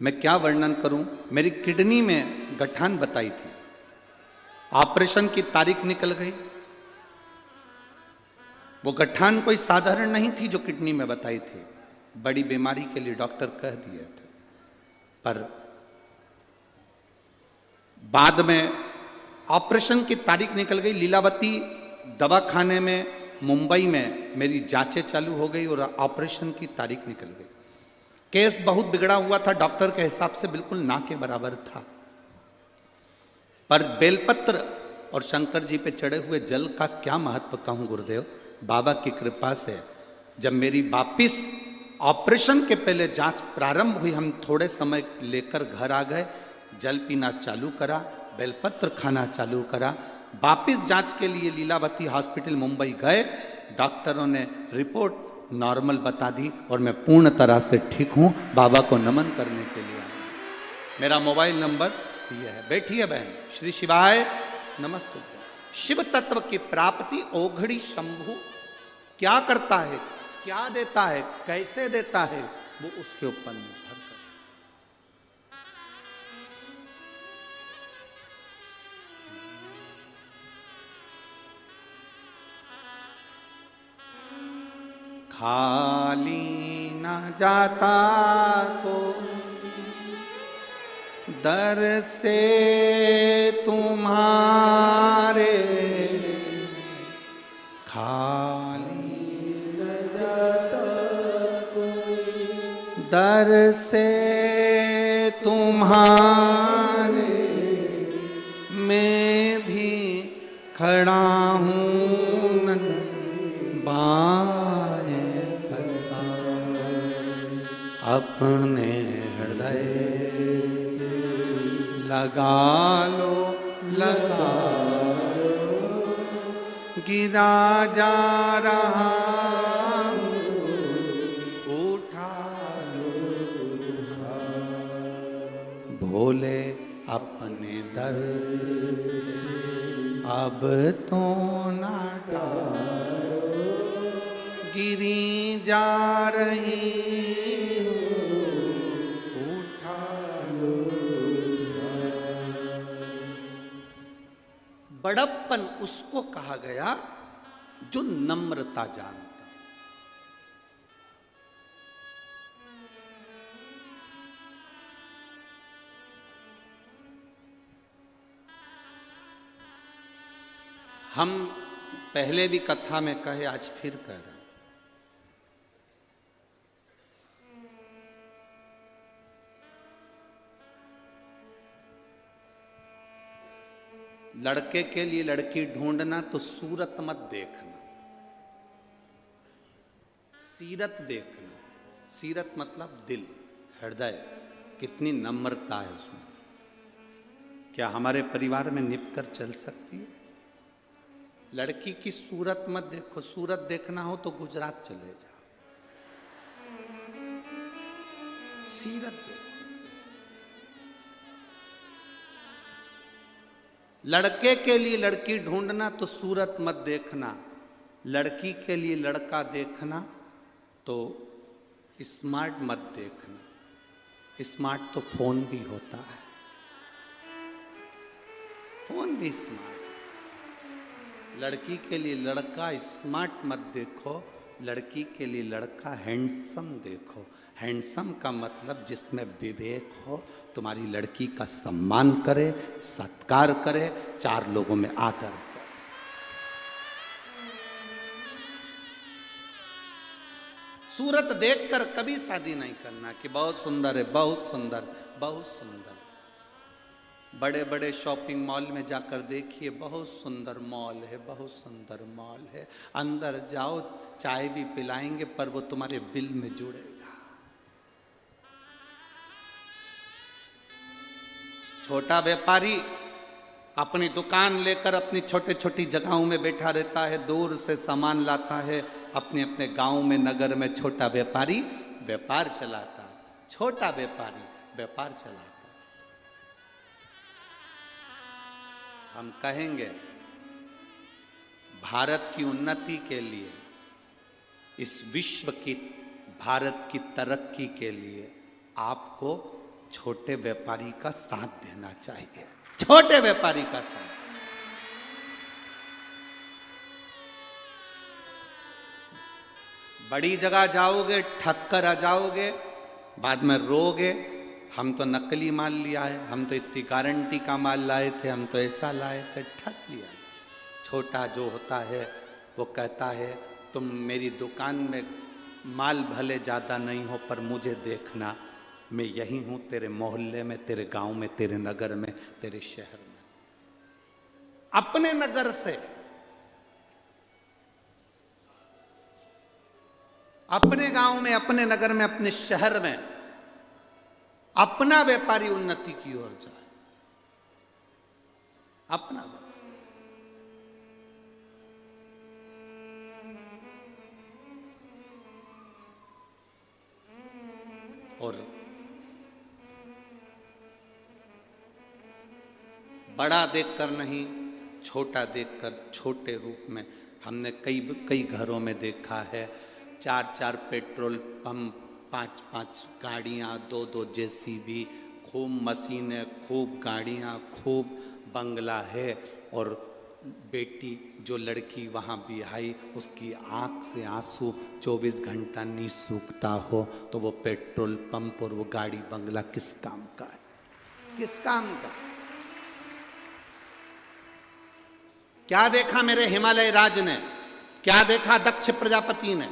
मैं क्या वर्णन करूं। मेरी किडनी में गठान बताई थी, ऑपरेशन की तारीख निकल गई। वो गठान कोई साधारण नहीं थी जो किडनी में बताई थी, बड़ी बीमारी के लिए डॉक्टर कह दिए थे। पर बाद में ऑपरेशन की तारीख निकल गई। लीलावती दवाखाने में मुंबई में मेरी जांचें चालू हो गई और ऑपरेशन की तारीख निकल गई। केस बहुत बिगड़ा हुआ था, डॉक्टर के हिसाब से बिल्कुल ना के बराबर था। पर बेलपत्र और शंकर जी पे चढ़े हुए जल का क्या महत्व कहूँ गुरुदेव। बाबा की कृपा से जब मेरी वापिस ऑपरेशन के पहले जांच प्रारंभ हुई, हम थोड़े समय लेकर घर आ गए, जल पीना चालू करा, बेलपत्र खाना चालू करा, वापिस जांच के लिए लीलावती हॉस्पिटल मुंबई गए, डॉक्टरों ने रिपोर्ट नॉर्मल बता दी और मैं पूर्ण तरह से ठीक हूँ। बाबा को नमन करने के लिए आया। मेरा मोबाइल नंबर ये है। बैठिए बहन। श्री शिवाय नमस्ते। शिव तत्व की प्राप्ति ओघड़ी शंभु क्या करता है, क्या देता है, कैसे देता है, वो उसके ऊपर निर्भर करता है। खाली न जाता को दर से तुम्हारे, खाली न जाता कोई दर से तुम्हारे, मैं भी खड़ा हूँ बाएं पसार, अपने हृदय लगा लो, लगा लो, गिरा जा रहा उठा लो, भोले अपने दर से अब तो ना डारो, गिरी जा रही बड़प्पन उसको कहा गया जो नम्रता जानता। हम पहले भी कथा में कहे, आज फिर कह रहे हैं, लड़के के लिए लड़की ढूंढना तो सूरत मत देखना, सीरत देखना। सीरत मतलब दिल, हृदय, कितनी नम्रता है उसमें। क्या हमारे परिवार में निप कर चल सकती है? लड़की की सूरत मत देखो, सूरत देखना हो तो गुजरात चले जाओ, सीरत देखो। लड़के के लिए लड़की ढूंढना तो सूरत मत देखना, लड़की के लिए लड़का देखना तो स्मार्ट मत देखना। स्मार्ट तो फोन भी होता है, फोन भी स्मार्ट। लड़की के लिए लड़का स्मार्ट मत देखो, लड़की के लिए लड़का हैंडसम देखो। हैंडसम का मतलब जिसमें विवेक हो, तुम्हारी लड़की का सम्मान करे, सत्कार करे, चार लोगों में आदर करे। सूरत देखकर कभी शादी नहीं करना कि बहुत सुंदर है, बहुत सुंदर, बहुत सुंदर। बड़े बड़े शॉपिंग मॉल में जाकर देखिए, बहुत सुंदर मॉल है, बहुत सुंदर मॉल है, अंदर जाओ चाय भी पिलाएंगे पर वो तुम्हारे बिल में जुड़ेगा। छोटा व्यापारी अपनी दुकान लेकर अपनी छोटे छोटी जगहों में बैठा रहता है, दूर से सामान लाता है अपने अपने गांव में, नगर में। छोटा व्यापारी व्यापार चलाता, छोटा व्यापारी व्यापार चलाता। हम कहेंगे भारत की उन्नति के लिए, इस विश्व की, भारत की तरक्की के लिए आपको छोटे व्यापारी का साथ देना चाहिए, छोटे व्यापारी का साथ। बड़ी जगह जाओगे ठग कर आ जाओगे, बाद में रोगे हम तो नकली माल लिया है, हम तो इतनी गारंटी का माल लाए थे, हम तो ऐसा लाए थे, ठग लिया। छोटा जो होता है वो कहता है तुम मेरी दुकान में माल भले ज़्यादा नहीं हो पर मुझे देखना, मैं यही हूँ तेरे मोहल्ले में, तेरे गांव में, तेरे नगर में, तेरे शहर में। अपने नगर से, अपने गांव में, अपने नगर में, अपने शहर में अपना व्यापारी उन्नति की ओर जाए, अपना व्यापार। और बड़ा देखकर नहीं, छोटा देखकर, छोटे रूप में। हमने कई घरों में देखा है 4-4 पेट्रोल पंप, 5-5 गाड़ियां, 2-2 जेसीबी, खूब मशीनें, खूब गाड़ियां, खूब बंगला है। और बेटी जो लड़की वहाँ बिहाई, उसकी आँख से आंसू 24 घंटा नहीं सूखता हो, तो वो पेट्रोल पंप और वो गाड़ी बंगला किस काम का है? किस काम का? क्या देखा मेरे हिमालय राज ने? क्या देखा दक्ष प्रजापति ने?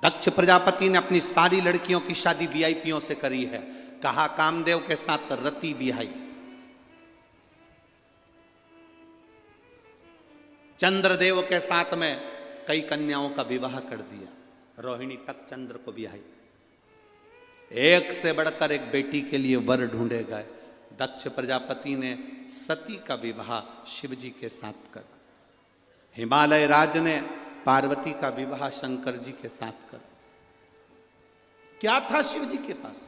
दक्ष प्रजापति ने अपनी सारी लड़कियों की शादी वीआईपीओं से करी है। कहा कामदेव के साथ रति बिहाई, चंद्रदेव के साथ में कई कन्याओं का विवाह कर दिया, रोहिणी तक चंद्र को बिहाई। एक से बढ़कर एक बेटी के लिए वर ढूंढे गए। दक्ष प्रजापति ने सती का विवाह शिवजी के साथ करा। हिमालय राज ने पार्वती का विवाह शंकर जी के साथ करा। क्या था शिवजी के पास?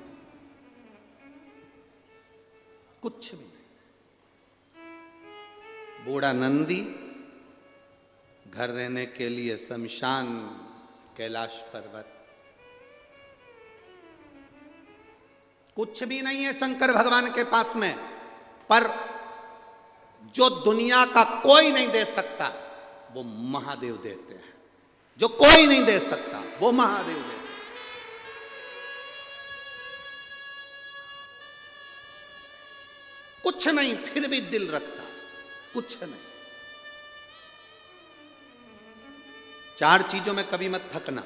कुछ भी नहीं। बूढ़ा नंदी, घर रहने के लिए शमशान, कैलाश पर्वत, कुछ भी नहीं है शंकर भगवान के पास में। पर जो दुनिया का कोई नहीं दे सकता वो महादेव देते हैं। जो कोई नहीं दे सकता वो महादेव देते हैं। कुछ नहीं, फिर भी दिल रखता, कुछ नहीं। 4 चीजों में कभी मत थकना।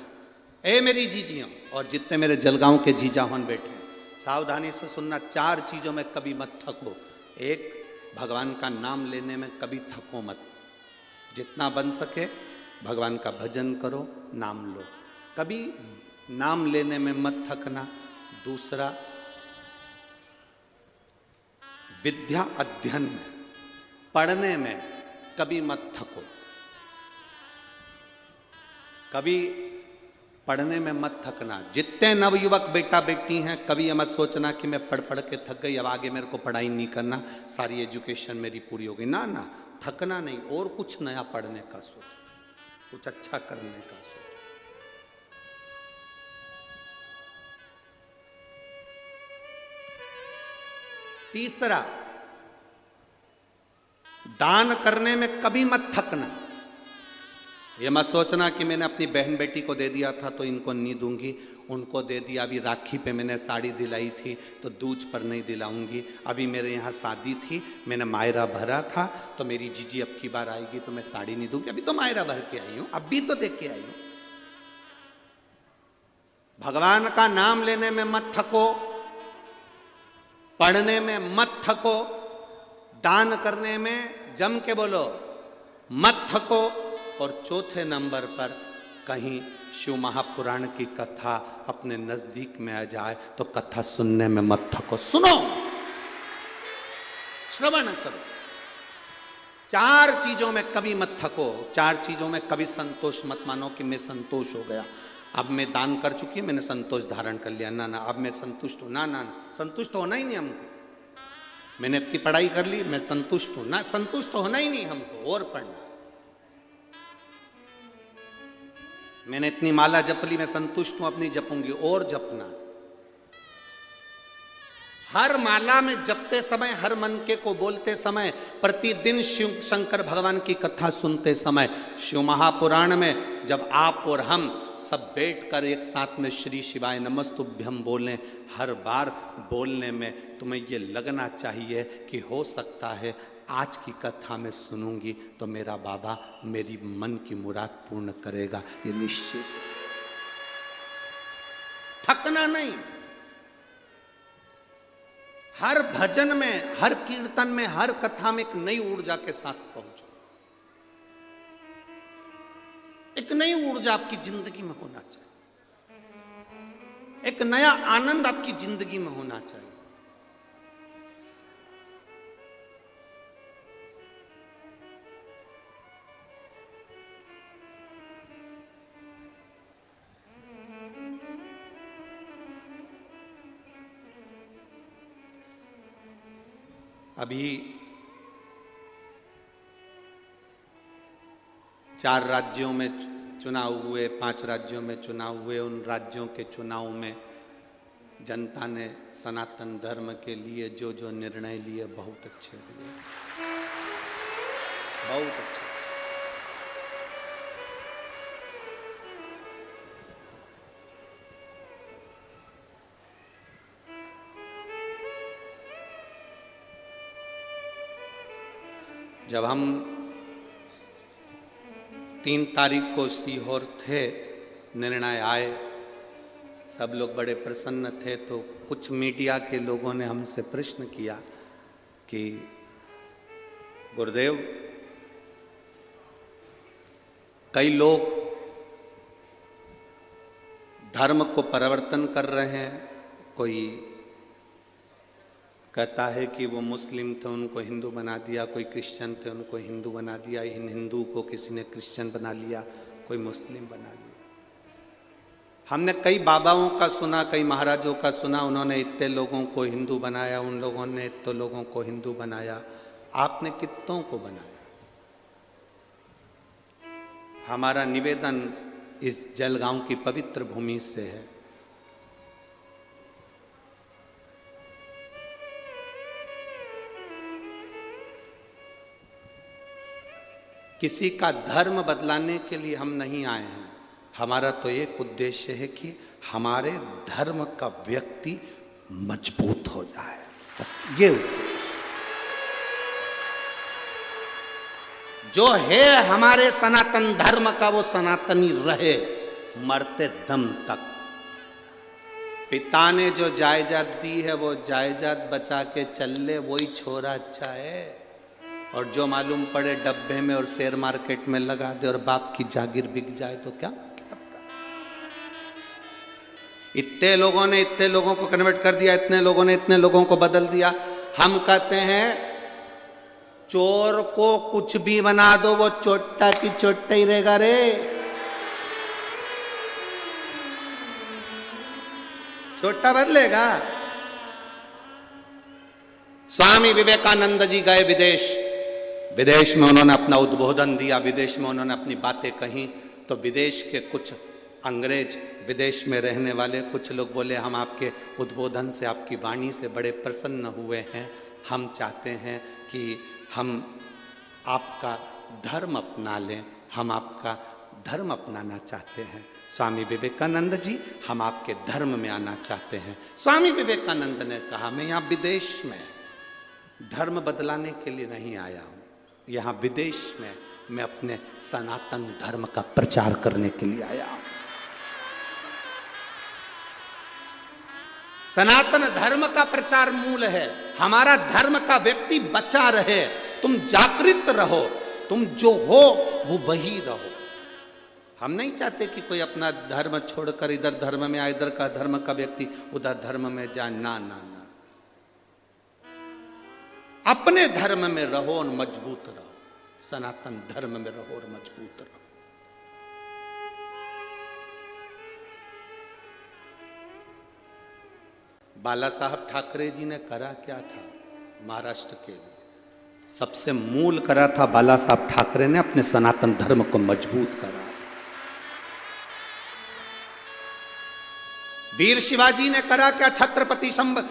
ए मेरी जीजियों, और जितने मेरे जलगांव के जीजा होन बैठे हैं, सावधानी से सुनना। 4 चीजों में कभी मत थको। 1, भगवान का नाम लेने में कभी थको मत। जितना बन सके भगवान का भजन करो, नाम लो, कभी नाम लेने में मत थकना। दूसरा, विद्या अध्ययन में, पढ़ने में कभी मत थको। कभी पढ़ने में मत थकना। जितने नवयुवक बेटा बेटी हैं, कभी ये मत सोचना कि मैं पढ़ पढ़ के थक गई, अब आगे मेरे को पढ़ाई नहीं करना, सारी एजुकेशन मेरी पूरी हो गई। ना ना, थकना नहीं, और कुछ नया पढ़ने का सोचो, कुछ अच्छा करने का सोचो। तीसरा, दान करने में कभी मत थकना। ये मत सोचना कि मैंने अपनी बहन बेटी को दे दिया था तो इनको नहीं दूंगी, उनको दे दिया, अभी राखी पे मैंने साड़ी दिलाई थी तो दूज पर नहीं दिलाऊंगी, अभी मेरे यहाँ शादी थी, मैंने मायरा भरा था तो मेरी जीजी अब की बार आएगी तो मैं साड़ी नहीं दूंगी, अभी तो मायरा भर के आई हूँ, अब भी तो देख के आई हूँ। भगवान का नाम लेने में मत थको, पढ़ने में मत थको, दान करने में जम के बोलो मत थको। और चौथे नंबर पर कहीं शिव महापुराण की कथा अपने नजदीक में आ जाए तो कथा सुनने में मत थको, सुनो, श्रवण करो। 4 चीजों में कभी मत थको, 4 चीजों में कभी संतोष मत मानो कि मैं संतोष हो गया, अब मैं दान कर चुकी, मैंने संतोष धारण कर लिया। ना ना, अब मैं संतुष्ट हूं। ना ना, संतुष्ट होना ही नहीं हमको। मैंने इतनी पढ़ाई कर ली, मैं संतुष्ट हूं ना, संतुष्ट होना ही नहीं हमको, और पढ़ना। मैंने इतनी माला जप ली, मैं संतुष्ट हूं, अपनी जपूंगी, और जपना। हर माला में जपते समय, हर मन के को बोलते समय, प्रतिदिन शिव शंकर भगवान की कथा सुनते समय, शिव महापुराण में जब आप और हम सब बैठकर एक साथ में श्री शिवाय नमस्तुभ्यम बोलें, हर बार बोलने में तुम्हें ये लगना चाहिए कि हो सकता है आज की कथा में सुनूंगी तो मेरा बाबा मेरी मन की मुराद पूर्ण करेगा, ये निश्चित। थकना नहीं। हर भजन में, हर कीर्तन में, हर कथा में एक नई ऊर्जा के साथ पहुंचो। एक नई ऊर्जा आपकी जिंदगी में होना चाहिए, एक नया आनंद आपकी जिंदगी में होना चाहिए। अभी 4 राज्यों में चुनाव हुए, 5 राज्यों में चुनाव हुए। उन राज्यों के चुनाव में जनता ने सनातन धर्म के लिए जो जो निर्णय लिए बहुत अच्छे लिए, बहुत अच्छे। जब हम 3 तारीख को सीहोर थे, निर्णय आए, सब लोग बड़े प्रसन्न थे। तो कुछ मीडिया के लोगों ने हमसे प्रश्न किया कि गुरुदेव, कई लोग धर्म को परिवर्तन कर रहे हैं, कोई कहता है कि वो मुस्लिम थे उनको हिंदू बना दिया, कोई क्रिश्चियन थे उनको हिंदू बना दिया, इन हिंदू को किसी ने क्रिश्चियन बना लिया, कोई मुस्लिम बना लिया। हमने कई बाबाओं का सुना, कई महाराजों का सुना, उन्होंने इतने लोगों को हिंदू बनाया, उन लोगों ने इतने लोगों को हिंदू बनाया। आपने कितनों को बनाया? हमारा निवेदन इस जलगांव की पवित्र भूमि से है, किसी का धर्म बदलाने के लिए हम नहीं आए हैं। हमारा तो एक उद्देश्य है कि हमारे धर्म का व्यक्ति मजबूत हो जाए, बस ये जो है हमारे सनातन धर्म का, वो सनातनी रहे मरते दम तक। पिता ने जो जायदाद दी है वो जायदाद बचा के चल ले, वही छोरा अच्छा है। और जो मालूम पड़े डब्बे में और शेयर मार्केट में लगा दे और बाप की जागीर बिक जाए तो क्या मतलब का? इतने लोगों ने इतने लोगों को कन्वर्ट कर दिया, इतने लोगों ने इतने लोगों को बदल दिया। हम कहते हैं चोर को कुछ भी बना दो, वो चोट्टा की चोट्टा ही रहेगा रे। चोट्टा बदलेगा। स्वामी विवेकानंद जी गए विदेश, विदेश में उन्होंने अपना उद्बोधन दिया, विदेश में उन्होंने अपनी बातें कही। तो विदेश के कुछ अंग्रेज, विदेश में रहने वाले कुछ लोग बोले, हम आपके उद्बोधन से, आपकी वाणी से बड़े प्रसन्न हुए हैं, हम चाहते हैं कि हम आपका धर्म अपना लें, हम आपका धर्म अपनाना चाहते हैं। स्वामी विवेकानंद जी, हम आपके धर्म में आना चाहते हैं। स्वामी विवेकानंद ने कहा, मैं यहाँ विदेश में धर्म बदलाने के लिए नहीं आया हूँ, यहाँ विदेश में मैं अपने सनातन धर्म का प्रचार करने के लिए आया हूँ। सनातन धर्म का प्रचार मूल है। हमारा धर्म का व्यक्ति बचा रहे, तुम जागृत रहो, तुम जो हो वो वही रहो। हम नहीं चाहते कि कोई अपना धर्म छोड़कर इधर धर्म में आए, इधर का धर्म का व्यक्ति उधर धर्म में जाए। ना ना ना, अपने धर्म में रहो और मजबूत रहो, सनातन धर्म में रहो और मजबूत रहो। बाला साहब ठाकरे जी ने करा क्या था महाराष्ट्र के लिए? सबसे मूल करा था बाला साहब ठाकरे ने, अपने सनातन धर्म को मजबूत करा। वीर शिवाजी ने करा क्या? छत्रपति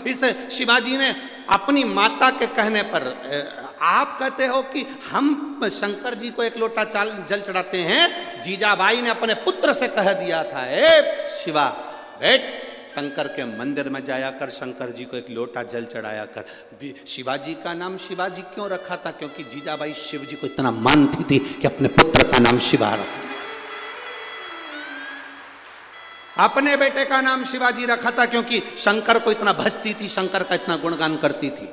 इस शिवाजी ने अपनी माता के कहने पर, आप कहते हो कि हम शंकर जी को एक लोटा जल चढ़ाते हैं, जीजाबाई ने अपने पुत्र से कह दिया था, ए शिवा बेट, शंकर के मंदिर में जाया कर, शंकर जी को एक लोटा जल चढ़ाया कर। शिवाजी का नाम शिवाजी क्यों रखा था? क्योंकि जीजाबाई शिव जी को इतना मानती थी कि अपने पुत्र का नाम शिवा रखा। अपने बेटे का नाम शिवाजी रखा था क्योंकि शंकर को इतना भजती थी, शंकर का इतना गुणगान करती थी।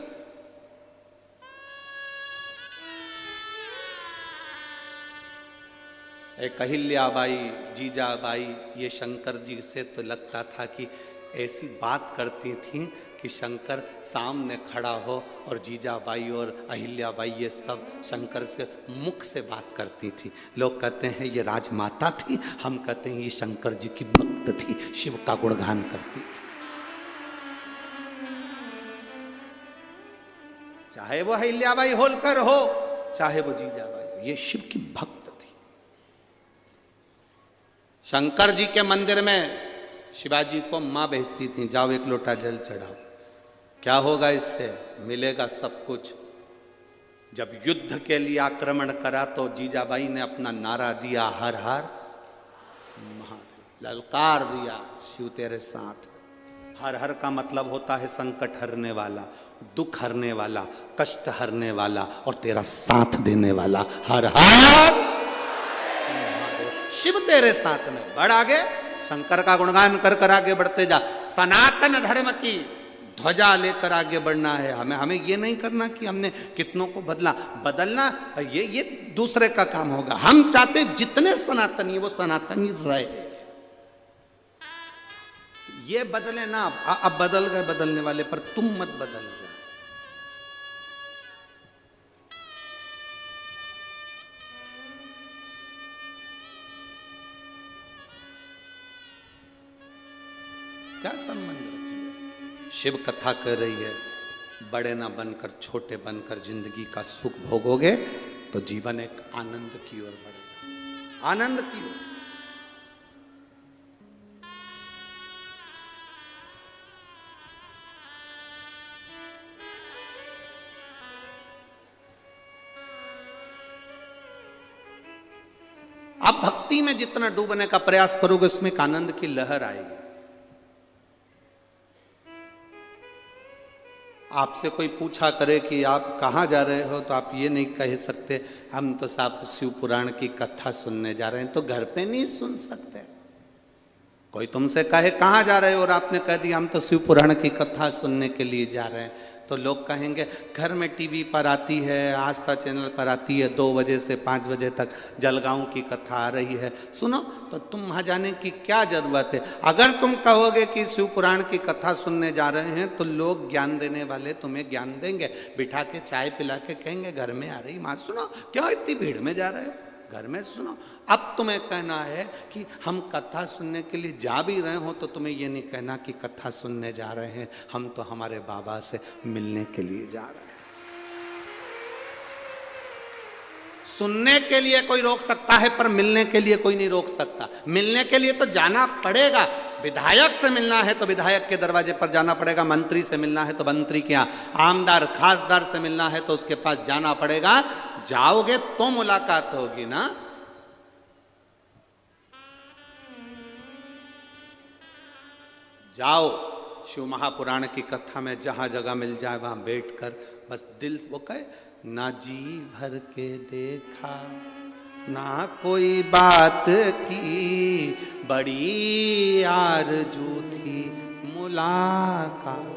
एक अहिल्याबाई, जीजाबाई, ये शंकर जी से तो लगता था कि ऐसी बात करती थी कि शंकर सामने खड़ा हो, और जीजाबाई और अहिल्याबाई ये सब शंकर से मुख से बात करती थी। लोग कहते हैं ये राजमाता थी, हम कहते हैं ये शंकर जी की भक्त थी, शिव का गुणगान करती थी। चाहे वो अहिल्याबाई होलकर हो, चाहे वो जीजाबाई हो, ये शिव की भक्त थी। शंकर जी के मंदिर में शिवाजी को मां भेजती थी, जाओ एक लोटा जल चढ़ाओ। क्या होगा इससे? मिलेगा सब कुछ। जब युद्ध के लिए आक्रमण करा तो जीजाबाई ने अपना नारा दिया, हर हर महादेव, ललकार दिया, शिव तेरे साथ। हर हर का मतलब होता है संकट हरने वाला, दुख हरने वाला, कष्ट हरने वाला और तेरा साथ देने वाला। हर हर शिव तेरे साथ में। बढ़ आगे, शंकर का गुणगान कर कर आगे बढ़ते जा। सनातन धर्म की ध्वजा लेकर आगे बढ़ना है हमें। हमें ये नहीं करना कि हमने कितनों को बदलना ये दूसरे का काम होगा। हम चाहते जितने सनातनी वो सनातनी रहे, ये बदले ना। अब बदल गए बदलने वाले, पर तुम मत बदल जाओ। क्या संबंध रखेंगे? शिव कथा कर रही है, बड़े ना बनकर छोटे बनकर जिंदगी का सुख भोगोगे तो जीवन एक आनंद की ओर बढ़ेगा, आनंद की ओर। आप भक्ति में जितना डूबने का प्रयास करोगे उसमें एक आनंद की लहर आएगी। आपसे कोई पूछा करे कि आप कहाँ जा रहे हो, तो आप ये नहीं कह सकते हम तो साफ शिव पुराण की कथा सुनने जा रहे हैं। तो घर पे नहीं सुन सकते। कोई तुमसे कहे कहाँ जा रहे हो और आपने कह दिया हम तो शिव पुराण की कथा सुनने के लिए जा रहे हैं, तो लोग कहेंगे घर में टीवी पर आती है, आस्था चैनल पर आती है, 2 बजे से 5 बजे तक जलगांव की कथा आ रही है, सुनो। तो तुम वहाँ जाने की क्या जरूरत है? अगर तुम कहोगे कि शिव पुराण की कथा सुनने जा रहे हैं तो लोग ज्ञान देने वाले तुम्हें ज्ञान देंगे, बिठा के चाय पिला के कहेंगे घर में आ रही माँ, सुनो क्यों इतनी भीड़ में जा रहे हो, घर में सुनो। अब तुम्हें कहना है कि हम कथा सुनने के लिए जा भी रहे हो तो तुम्हें ये नहीं कहना कि कथा सुनने जा रहे हैं, हम तो हमारे बाबा से मिलने के लिए जा रहे हैं। सुनने के लिए कोई रोक सकता है पर मिलने के लिए कोई नहीं रोक सकता। मिलने के लिए तो जाना पड़ेगा। विधायक से मिलना है तो विधायक के दरवाजे पर जाना पड़ेगा, मंत्री से मिलना है तो मंत्री के यहाँ, आमदार खासदार से मिलना है तो उसके पास जाना पड़ेगा। जाओगे तो मुलाकात होगी ना। जाओ शिव महापुराण की कथा में जहां जगह मिल जाए वहां बैठकर बस दिल वो कहे, ना जी भर के देखा ना कोई बात की, बड़ी आरज़ू थी मुलाकात।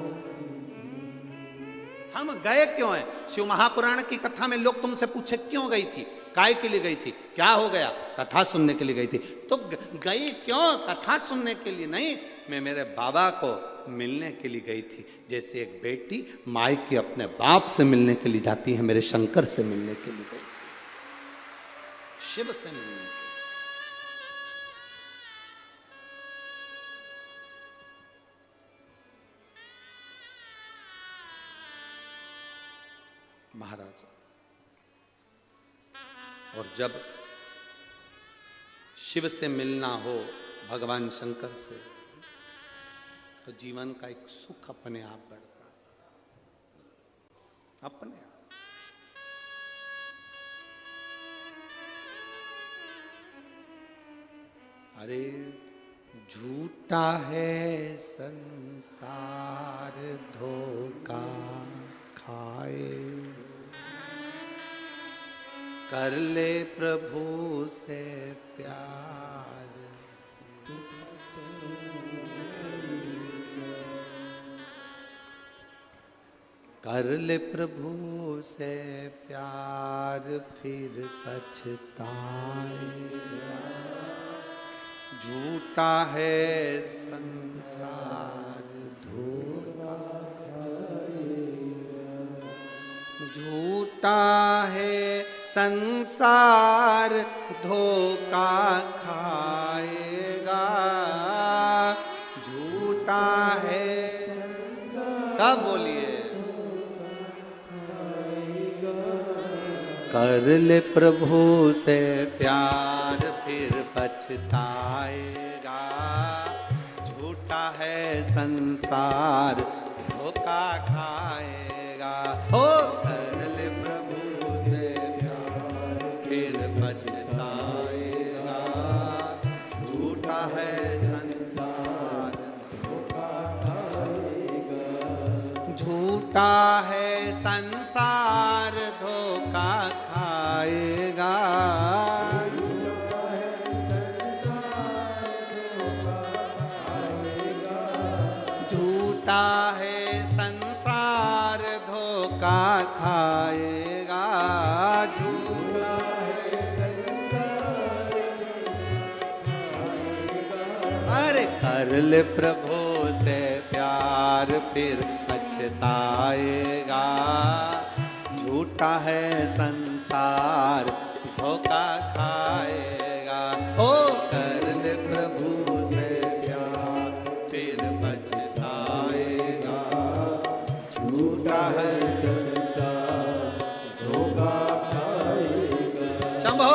हम गए क्यों हैं? शिव महापुराण की कथा में लोग तुमसे पूछे क्यों गई थी, काय के लिए गई थी, क्या हो गया? कथा सुनने के लिए गई थी। तो गई क्यों? कथा सुनने के लिए नहीं, मैं मेरे बाबा को मिलने के लिए गई थी। जैसे एक बेटी मायके अपने बाप से मिलने के लिए जाती है, मेरे शंकर से मिलने के लिए गई थी, शिव से मिलने के लिए। महाराज, और जब शिव से मिलना हो, भगवान शंकर से, तो जीवन का एक सुख अपने आप बढ़ता है, अपने आप। अरे झूठा है संसार धोखा खाए, कर ले प्रभु से प्यार, कर ले प्रभु से प्यार फिर पछताएगा, झूठा है संसार धोखा खाएगा, झूठा है संसार धोखा खाएगा, झूठा है सब बोलिए। कर ले प्रभु से प्यार फिर पछताएगा, झूठा है संसार धोखा खाएगा। हो कर ले प्रभु से प्यार फिर पछताएगा, झूठा है संसार धोखा खाएगा, झूठा है संसार धोखा खाएगा, झूठा है संसार धोखा खाएगा, झूठा है संसार खाएगा। अरे कर ले प्रभु से प्यार फिर पछताएगा, झूठा है संसार धोखा खाएगा। ओ कर ले प्रभु से प्यार फिर पछताएगा, झूठा है संसार धोखा खाएगा। शंभो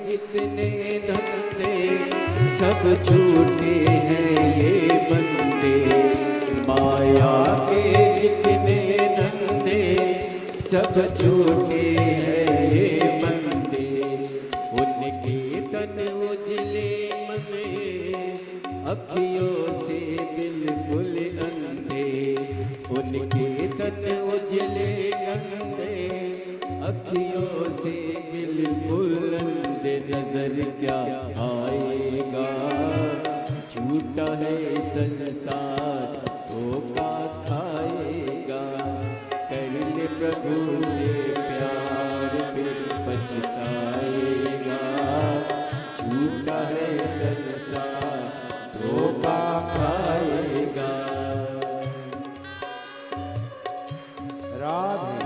जितने धंधे सब झूठे हैं ये बंदे, माया के जितने धंधे सब झूठे हैं ये बंदे। उनके तन उजले मन अखियों से बिल्कुल अंधे, उनके तन उजले अंधे अखियों से बिल्कुल अंधे। नजर क्या आएगा, झूठा है संसार धोखा खाएगा। कर ले प्रभु से प्यार फिर पछताएगा, झूठा है संसार धोखा खाएगा। राधे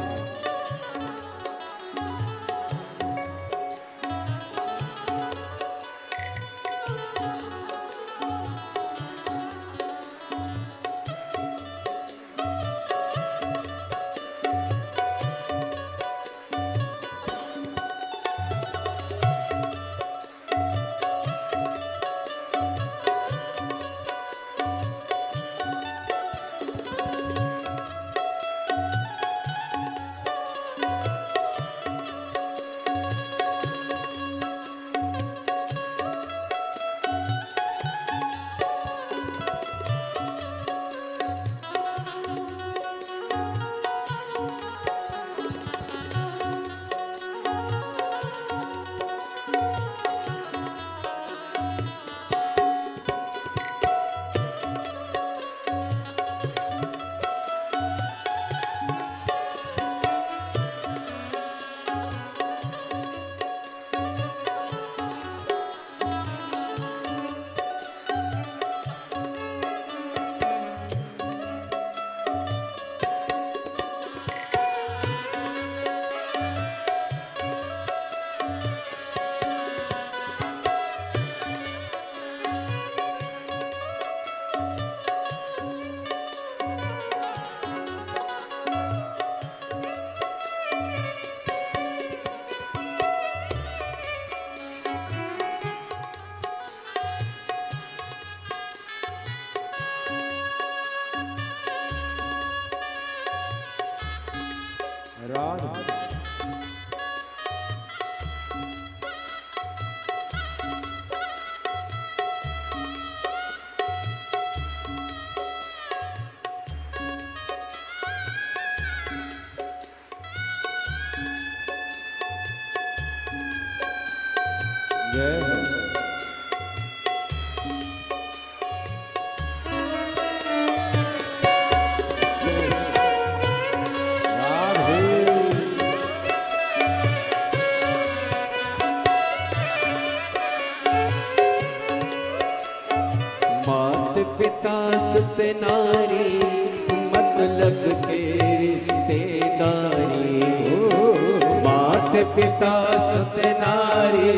राधे जय हो। मात पिता सुत नारी मतलब के रिश्तेदारी हो। मात पिता सुत नारी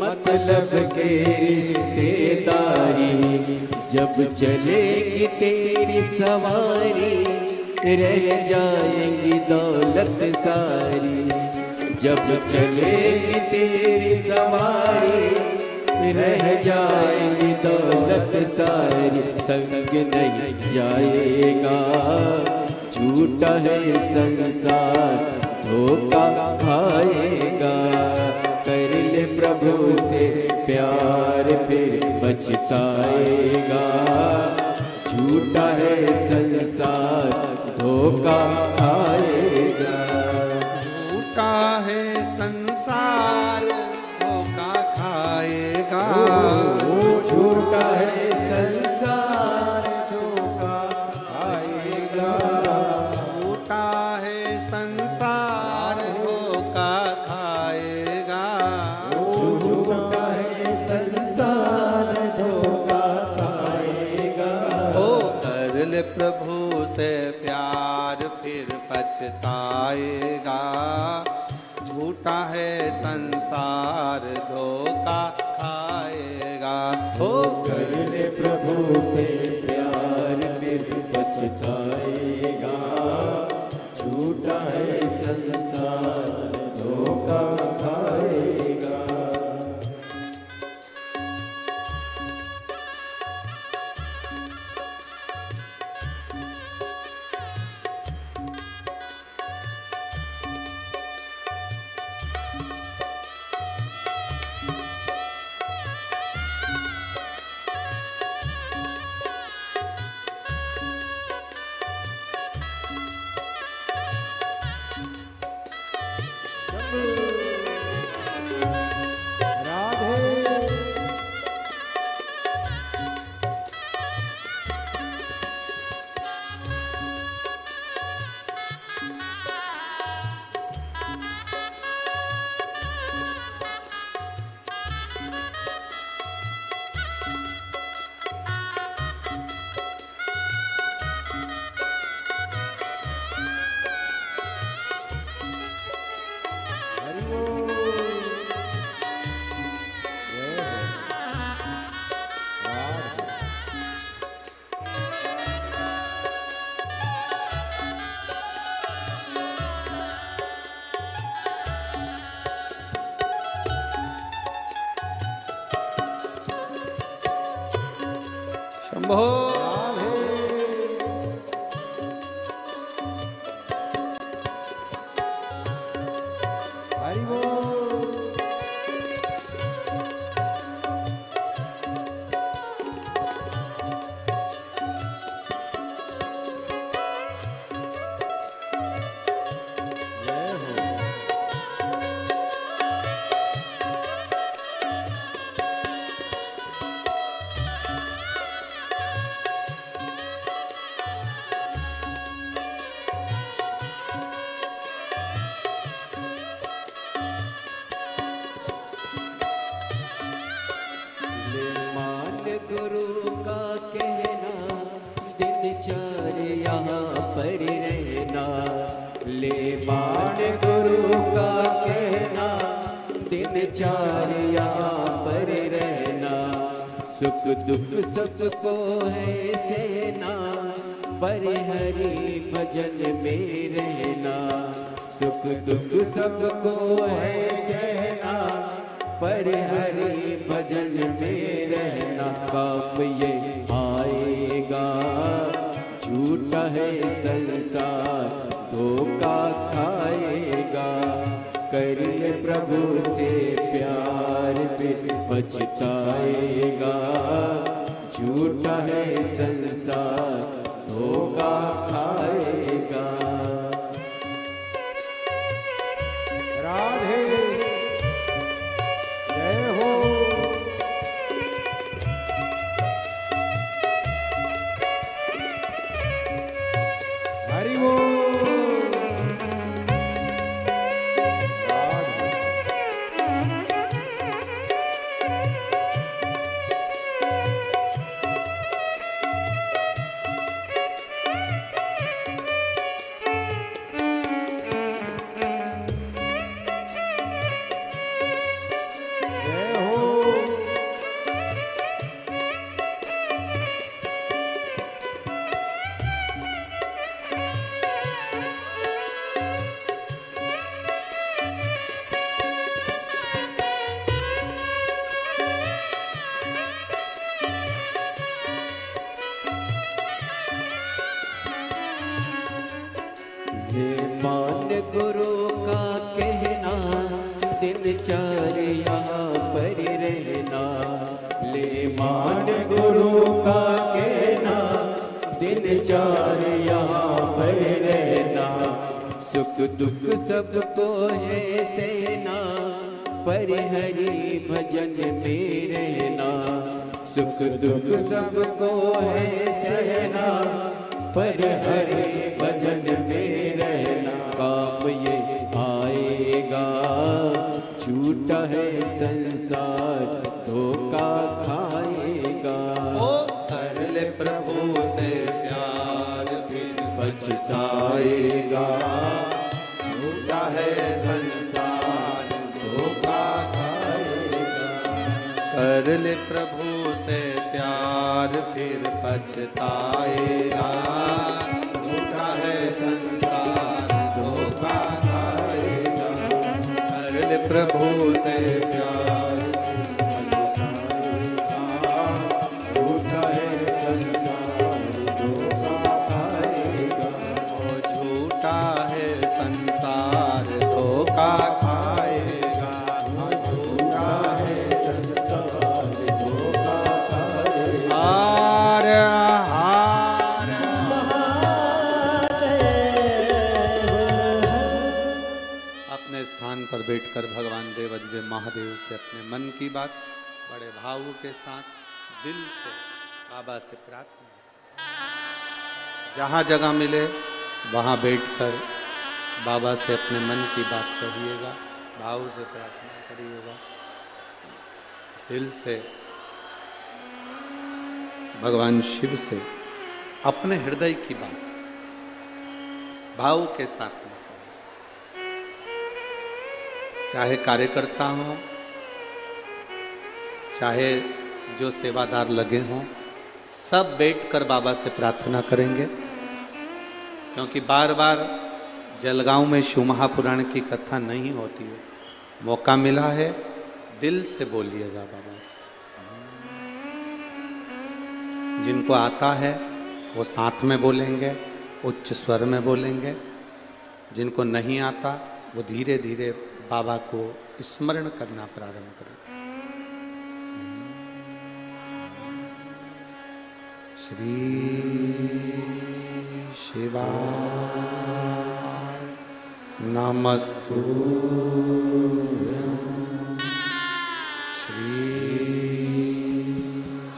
मतलब के रिश्तेदारी। जब चलेगी तेरी सवारी रह जाएंगी दौलत सारी। जब चलेगी तेरी सवारी रह जाएंगी दौलत सारी। संग नहीं जाएगा झूठा है संसार धोखा खाएगा। कर ले प्रभु से प्यार फिर बचताएगा। झूठा है संसार धोखा खाएगा। झूठा है संसार धोखा खाएगा। झूठा है संसार धोखा खाएगा। झूठा है संसार धोखा खाएगा। झूठा है संसार धोखा खाएगा। ओ कर ले प्रभु से प्यार फिर पछताएगा। झूठा है संसार धोखा खाएगा। ओ कर ले प्रभु से प्यार फिर पछताएगा। झूठा है संसार धोखा खाएगा। शंभो गुरु का कहना दिनचर्या यहाँ पर रहना। ले मान गुरु का कहना दिनचर्या यहाँ पर रहना। सुख दुख सबको है सहना पर हरि भजन में रहना। सुख दुख सबको है सहना पर हरि भजन में रहना। पाप ये आएगा झूठा झूठा है संसार धोखा खाएगा। कर ले प्रभु से प्यार फिर पछताएगा। झूठा है संसार धोखा खाएगा। राधे जय हो। हरि बोल। मान गुरु का कहना दिनचर्या पर रहना। ले मान गुरु का कहना दिनचर्या पर रहना। सुख दुख सबको है सहना पर हरि भजन में रहना। सुख दुख सबको है सहना पर हरि भजन में रहना। काम ये आएगा झूठा है संसार धोखा खाएगा। ओ कर ले प्रभु से प्यार फिर पछताएगा। झूठा है संसार धोखा खाएगा। कर ले प्रभु से प्यार फिर पछताएगा। झूठा है संसार धोखा खाएगा। कर ले प्रभु से प्यार झूठा है संसार धोखा खाएगा। ओ झूठा है संसार धोखा खाएगा। झूठा है संसार धोखा खाएगा। हार हार अपने स्थान पर बैठकर भगवान देवाधिदेव महादेव से अपने मन की बात बड़े भाव के साथ दिल से बाबा से प्रार्थना। जहाँ जगह मिले वहाँ बैठकर बाबा से अपने मन की बात कहिएगा, भाव से प्रार्थना करिएगा। दिल से भगवान शिव से अपने हृदय की बात भाव के साथ में करें। चाहे कार्यकर्ता हो, चाहे जो सेवादार लगे हों, सब बैठकर बाबा से प्रार्थना करेंगे। क्योंकि बार बार जलगांव में शिव महापुराण की कथा नहीं होती है। मौका मिला है, दिल से बोलिएगा बाबा से। जिनको आता है वो साथ में बोलेंगे, उच्च स्वर में बोलेंगे। जिनको नहीं आता वो धीरे धीरे बाबा को स्मरण करना प्रारंभ करें। श्री शिवाय नमस्तुभ्यं। श्री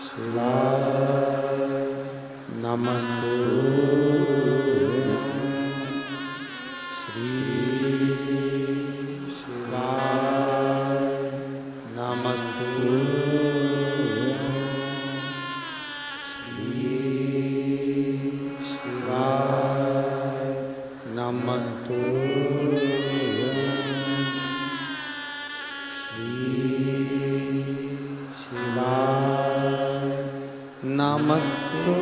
शिवाय नमस्तुभ्यं। श्री शिवाय नमस्तुभ्यं। श्री शिवाय नमस्तुभ्यं। श्री शिवाय नमस्तुभ्यं।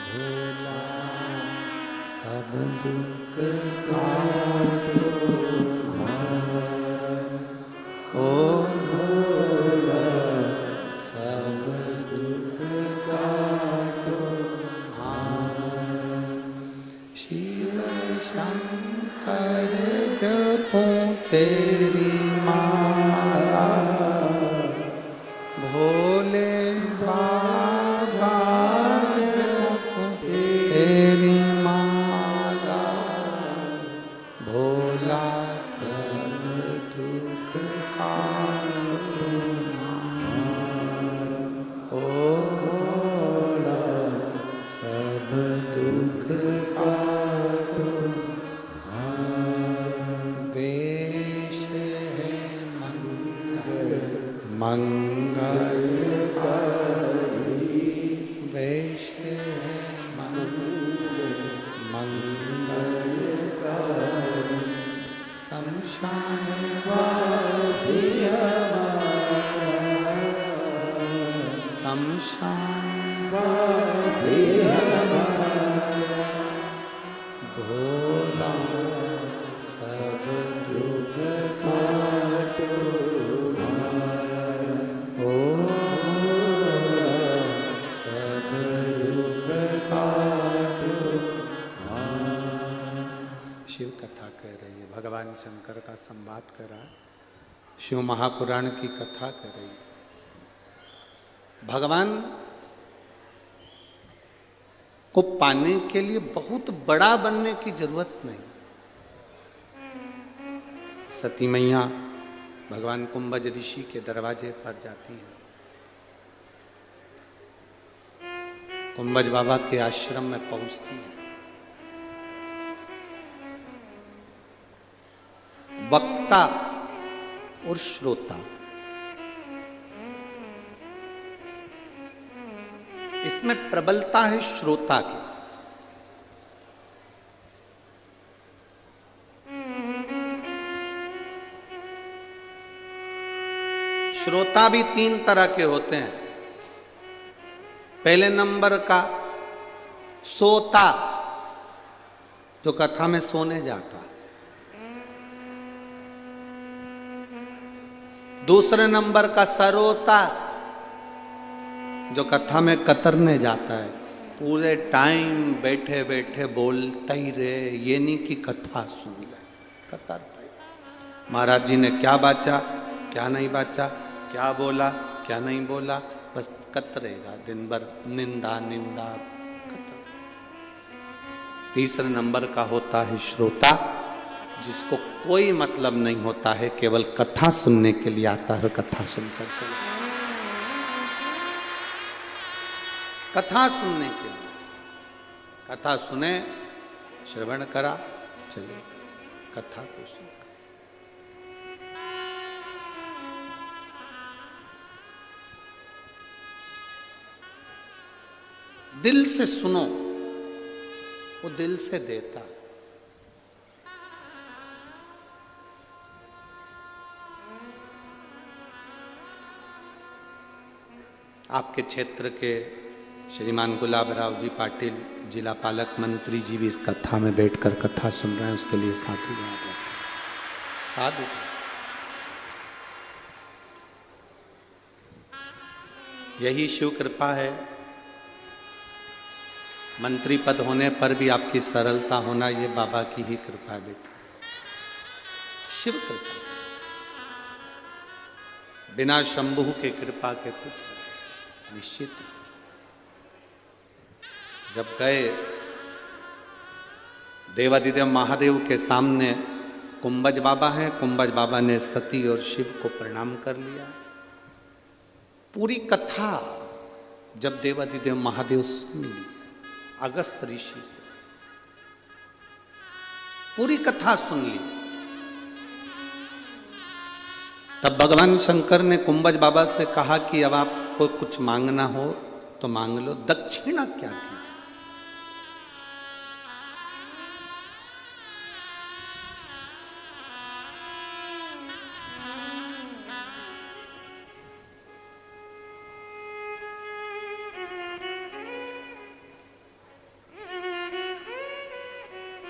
भोला सब दुख काटो भार। ओ भोला सब दुख काटो शंकर जपूं तेरी माला, भोले बाबा जपूं तेरी माला, भोला सब दुख कालो ओ भोला सब दुख कालो। वेश है मंगलकारी, वेश है मंगलकारी, शमशान वासी हमारा, शमशान वासी हमारा, भोला सब दुख काटो ओ भोला सब दुख काटो। शिव कथा कह रही है, भगवान शंकर का संवाद कर रहा है, शिव महापुराण की कथा कर रही है। भगवान को पाने के लिए बहुत बड़ा बनने की जरूरत नहीं। सती मैया भगवान कुंभज ऋषि के दरवाजे पर जाती है, कुंभज बाबा के आश्रम में पहुंचती है। वक्ता और श्रोता, इसमें प्रबलता है श्रोता की। श्रोता भी 3 तरह के होते हैं। पहले नंबर का सोता, जो कथा में सोने जाता। दूसरे नंबर का सरोता, जो कथा में कतरने जाता है, पूरे टाइम बैठे बैठे बोलता ही रहे, ये नहीं कि कथा सुन ले, कतरता ही। महाराज जी ने क्या बाचा, क्या नहीं बाचा, क्या बोला, क्या नहीं बोला, बस कतरेगा दिन भर, निंदा निंदा कतर। तीसरे नंबर का होता है श्रोता, जिसको कोई मतलब नहीं होता है, केवल कथा सुनने के लिए आता है, कथा सुनकर चले। कथा सुनने के लिए, कथा सुने, श्रवण करा, चले कथा को सुन। दिल से सुनो, वो दिल से देता। आपके क्षेत्र के श्रीमान गुलाब राव जी पाटिल, जिला पालक मंत्री जी भी इस कथा में बैठकर कथा सुन रहे हैं, उसके लिए साधु साधु। यही शिव कृपा है। मंत्री पद होने पर भी आपकी सरलता होना, ये बाबा की ही कृपा है बेटा, शिव कृपा। बिना शंभु के कृपा के कुछ निश्चित है। जब गए देवादिदेव महादेव के सामने, कुंभज बाबा हैं, कुंभज बाबा ने सती और शिव को प्रणाम कर लिया। पूरी कथा जब देवादिदेव महादेव सुन ली, अगस्त ऋषि से पूरी कथा सुन ली, तब भगवान शंकर ने कुंभज बाबा से कहा कि अब आपको कुछ मांगना हो तो मांग लो। दक्षिणा क्या थी?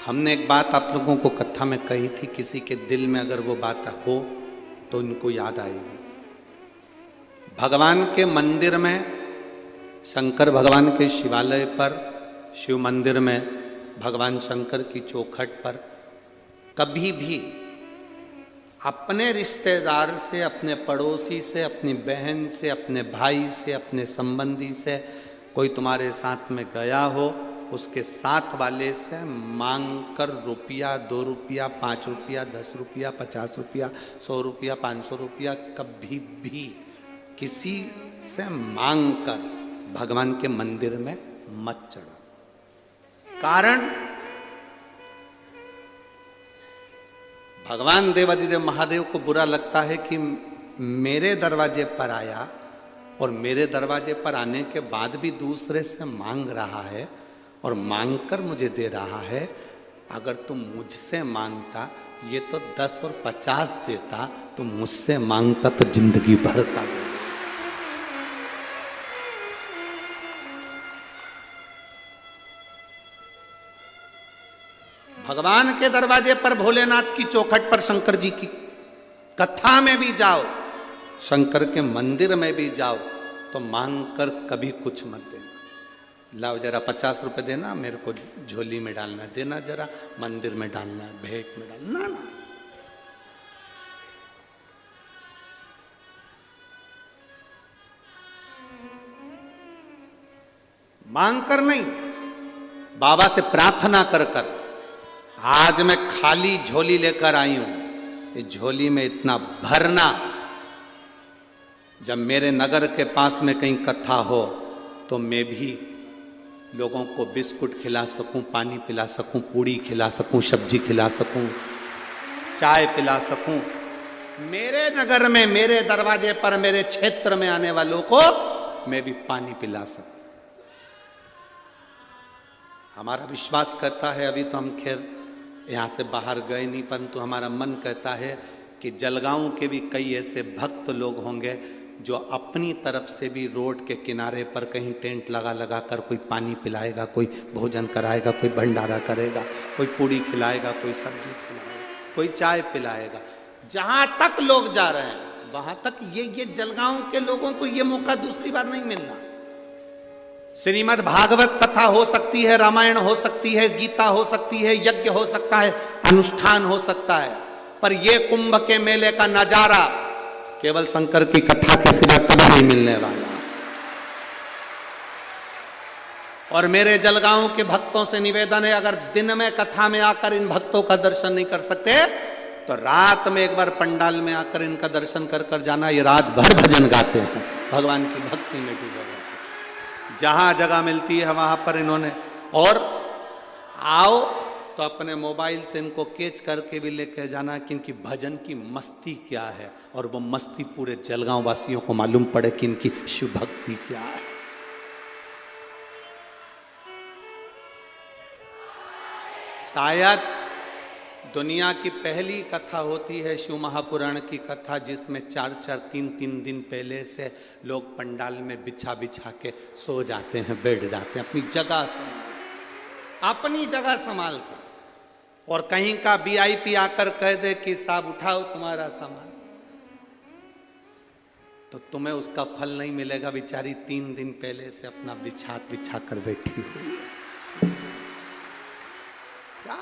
हमने एक बात आप लोगों को कथा में कही थी, किसी के दिल में अगर वो बात हो तो इनको याद आएगी। भगवान के मंदिर में, शंकर भगवान के शिवालय पर, शिव मंदिर में भगवान शंकर की चौखट पर कभी भी अपने रिश्तेदार से, अपने पड़ोसी से, अपनी बहन से, अपने भाई से, अपने संबंधी से कोई तुम्हारे साथ में गया हो, उसके साथ वाले से मांग कर रुपया, 2 रुपया, 5 रुपया, 10 रुपया, 50 रुपया, 100 रुपया, 500 रुपया कभी भी किसी से मांग कर भगवान के मंदिर में मत चढ़ो। कारण भगवान देवाधिदेव महादेव को बुरा लगता है कि मेरे दरवाजे पर आया और मेरे दरवाजे पर आने के बाद भी दूसरे से मांग रहा है और मांग कर मुझे दे रहा है। अगर तुम मुझसे मांगता ये तो 10 और 50 देता, तुम मुझसे मांगता तो जिंदगी भर का देता। भगवान के दरवाजे पर, भोलेनाथ की चौखट पर, शंकर जी की कथा में भी जाओ, शंकर के मंदिर में भी जाओ तो मांग कर कभी कुछ मत देना। लाओ जरा 50 रुपए देना, मेरे को झोली में डालना, देना जरा मंदिर में डालना, भेंट में डालना ना। मांग कर नहीं, बाबा से प्रार्थना कर कर। आज मैं खाली झोली लेकर आई हूं, इस झोली में इतना भरना, जब मेरे नगर के पास में कहीं कथा हो तो मैं भी लोगों को बिस्कुट खिला सकूं, पानी पिला सकूं, पूड़ी खिला सकूं, सब्जी खिला सकूं, चाय पिला सकूं। मेरे नगर में, मेरे दरवाजे पर, मेरे क्षेत्र में आने वालों को मैं भी पानी पिला सकूं। हमारा विश्वास कहता है, अभी तो हम खैर यहाँ से बाहर गए नहीं, परंतु हमारा मन कहता है कि जलगांव के भी कई ऐसे भक्त लोग होंगे जो अपनी तरफ से भी रोड के किनारे पर कहीं टेंट लगा लगा कर कोई पानी पिलाएगा, कोई भोजन कराएगा, कोई भंडारा करेगा, कोई पूड़ी खिलाएगा, कोई सब्जी खिलाएगा, कोई चाय पिलाएगा। जहां तक लोग जा रहे हैं वहां तक ये जलगांव के लोगों को ये मौका दूसरी बार नहीं मिलना। श्रीमद् भागवत कथा हो सकती है, रामायण हो सकती है, गीता हो सकती है, यज्ञ हो सकता है, अनुष्ठान हो सकता है, पर यह कुंभ के मेले का नजारा केवल शंकर की कथा के सिवा कभी नहीं मिलने वाला। और मेरे जलगांव के भक्तों से निवेदन है, अगर दिन में कथा में आकर इन भक्तों का दर्शन नहीं कर सकते तो रात में एक बार पंडाल में आकर इनका दर्शन कर कर जाना। ये रात भर भजन गाते हैं, भगवान की भक्ति में डूबे रहते हैं। जहां जगह मिलती है वहां पर इन्होंने, और आओ तो अपने मोबाइल से इनको कैच करके भी लेके जाना कि इनकी भजन की मस्ती क्या है, और वो मस्ती पूरे जलगांव वासियों को मालूम पड़े कि इनकी शिव भक्ति क्या है। शायद दुनिया की पहली कथा होती है शिव महापुराण की कथा, जिसमें 4-4, 3-3 दिन पहले से लोग पंडाल में बिछा बिछा के सो जाते हैं, बैठ जाते हैं अपनी जगह संभाल कर। और कहीं का VIP आकर कह दे कि साहब उठाओ तुम्हारा सामान, तो तुम्हें उसका फल नहीं मिलेगा। बेचारी 3 दिन पहले से अपना बिछा कर बैठी हुई है, क्या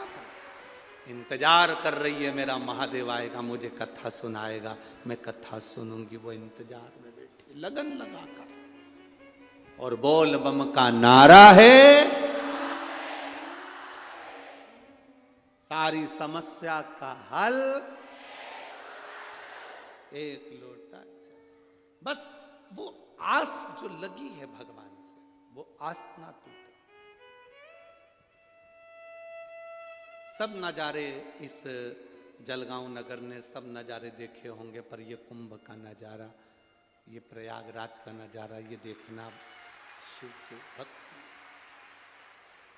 इंतजार कर रही है, मेरा महादेव आएगा, मुझे कथा सुनाएगा, मैं कथा सुनूंगी। वो इंतजार में बैठी लगन लगाकर, और बोल बम का नारा है, सारी समस्या का हल एक लोटा। बस वो आस जो लगी है भगवान से, वो आस ना टूटे। सब नज़ारे इस जलगांव नगर ने सब नज़ारे देखे होंगे, पर ये कुंभ का नज़ारा, ये प्रयागराज का नज़ारा, ये देखना शिव के भक्त।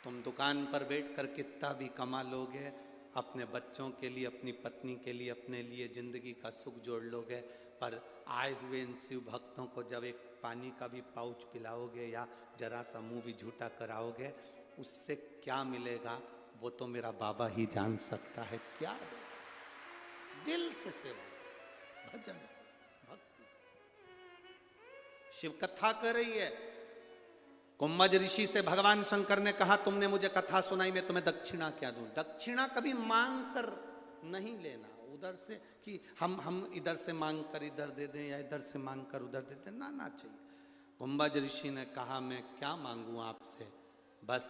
तुम दुकान पर बैठ कर कितना भी कमा लोगे, अपने बच्चों के लिए, अपनी पत्नी के लिए, अपने लिए जिंदगी का सुख जोड़ लोगे, पर आए हुए इन शिव भक्तों को जब एक पानी का भी पाउच पिलाओगे या जरा सा मुंह भी झूठा कराओगे, उससे क्या मिलेगा वो तो मेरा बाबा ही जान सकता है। क्या दिल से सेवा, भजन, भक्ति। शिव कथा कर रही है, कुंभज ऋषि से भगवान शंकर ने कहा तुमने मुझे कथा सुनाई, मैं तुम्हें दक्षिणा क्या दूं? दक्षिणा कभी मांग कर नहीं लेना, उधर से कि हम इधर से मांग कर इधर दे दें या इधर से मांग कर उधर दे दें, ना चाहिए। कुंभज ऋषि ने कहा मैं क्या मांगूं आपसे, बस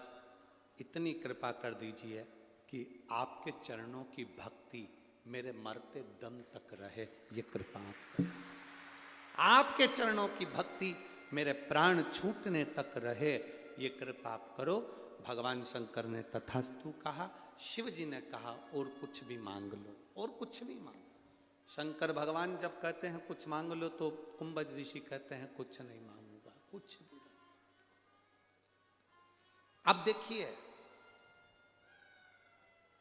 इतनी कृपा कर दीजिए कि आपके चरणों की भक्ति मेरे मरते दम तक रहे, ये कृपा आप करें। आपके चरणों की भक्ति मेरे प्राण छूटने तक रहे, ये कृपा आप करो। भगवान शंकर ने तथास्तु कहा। शिव जी ने कहा और कुछ भी मांग लो, और कुछ भी मांग लो। शंकर भगवान जब कहते हैं कुछ मांग लो तो कुंभज ऋषि कहते हैं कुछ नहीं मांगूंगा, कुछ भी नहीं। अब देखिए,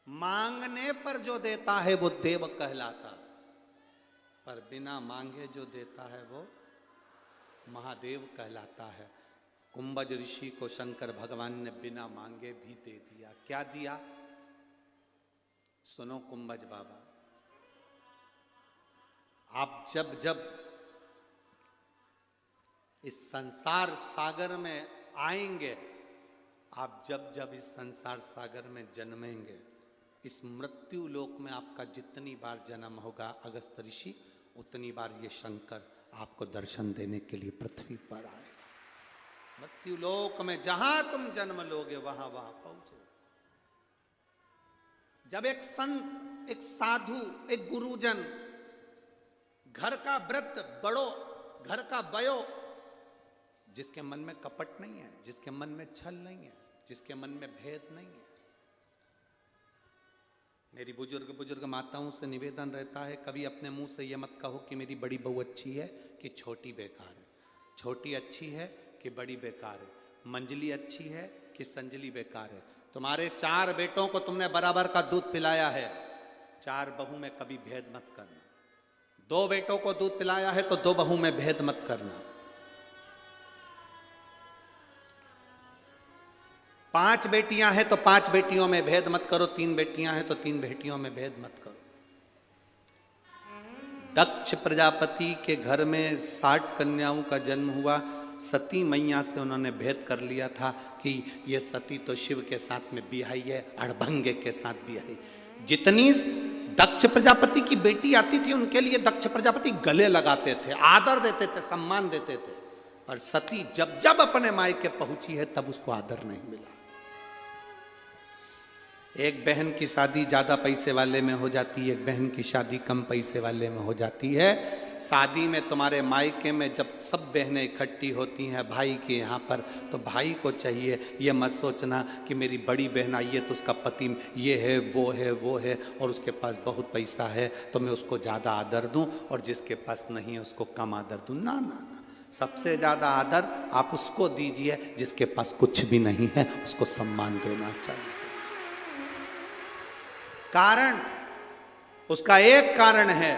मांगने पर जो देता है वो देव कहलाता है, पर बिना मांगे जो देता है वो महादेव कहलाता है। कुंभज ऋषि को शंकर भगवान ने बिना मांगे भी दे दिया। क्या दिया? सुनो कुंभज बाबा, आप जब जब इस संसार सागर में आएंगे, आप जब जब इस संसार सागर में जन्मेंगे, इस मृत्यु लोक में आपका जितनी बार जन्म होगा अगस्त ऋषि, उतनी बार ये शंकर आपको दर्शन देने के लिए पृथ्वी पर आएगा। मृत्यु लोक में जहां तुम जन्म लोगे वहां वहां पहुंचो। जब एक संत, एक साधु, एक गुरुजन, घर का व्रत बड़ो, घर का बयो, जिसके मन में कपट नहीं है, जिसके मन में छल नहीं है, जिसके मन में भेद नहीं है। मेरी बुजुर्ग माताओं से निवेदन रहता है, कभी अपने मुंह से यह मत कहो कि मेरी बड़ी बहू अच्छी है कि छोटी बेकार है, छोटी अच्छी है कि बड़ी बेकार है, मंजली अच्छी है कि संजली बेकार है। तुम्हारे 4 बेटों को तुमने बराबर का दूध पिलाया है, 4 बहू में कभी भेद मत करना। 2 बेटों को दूध पिलाया है तो 2 बहू में भेद मत करना। 5 बेटियां हैं तो 5 बेटियों में भेद मत करो, 3 बेटियां हैं तो 3 बेटियों में भेद मत करो। दक्ष प्रजापति के घर में 60 कन्याओं का जन्म हुआ। सती मैया से उन्होंने भेद कर लिया था कि ये सती तो शिव के साथ में बिहाई है, अड़भंगे के साथ बिहाई। जितनी दक्ष प्रजापति की बेटी आती थी उनके लिए दक्ष प्रजापति गले लगाते थे, आदर देते थे, सम्मान देते थे। और सती जब जब अपने मायके पहुंची है तब उसको आदर नहीं मिला। एक बहन की शादी ज्यादा पैसे वाले में हो जाती है, एक बहन की शादी कम पैसे वाले में हो जाती है। शादी में तुम्हारे मायके में जब सब बहनें इकट्ठी होती हैं भाई के यहाँ पर, तो भाई को चाहिए ये मत सोचना कि मेरी बड़ी बहन आई है तो उसका पति ये है वो है और उसके पास बहुत पैसा है तो मैं उसको ज़्यादा आदर दूं, और जिसके पास नहीं है उसको कम आदर दूं। ना ना ना, सबसे ज़्यादा आदर आप उसको दीजिए जिसके पास कुछ भी नहीं है, उसको सम्मान देना चाहिए। कारण, उसका एक कारण है,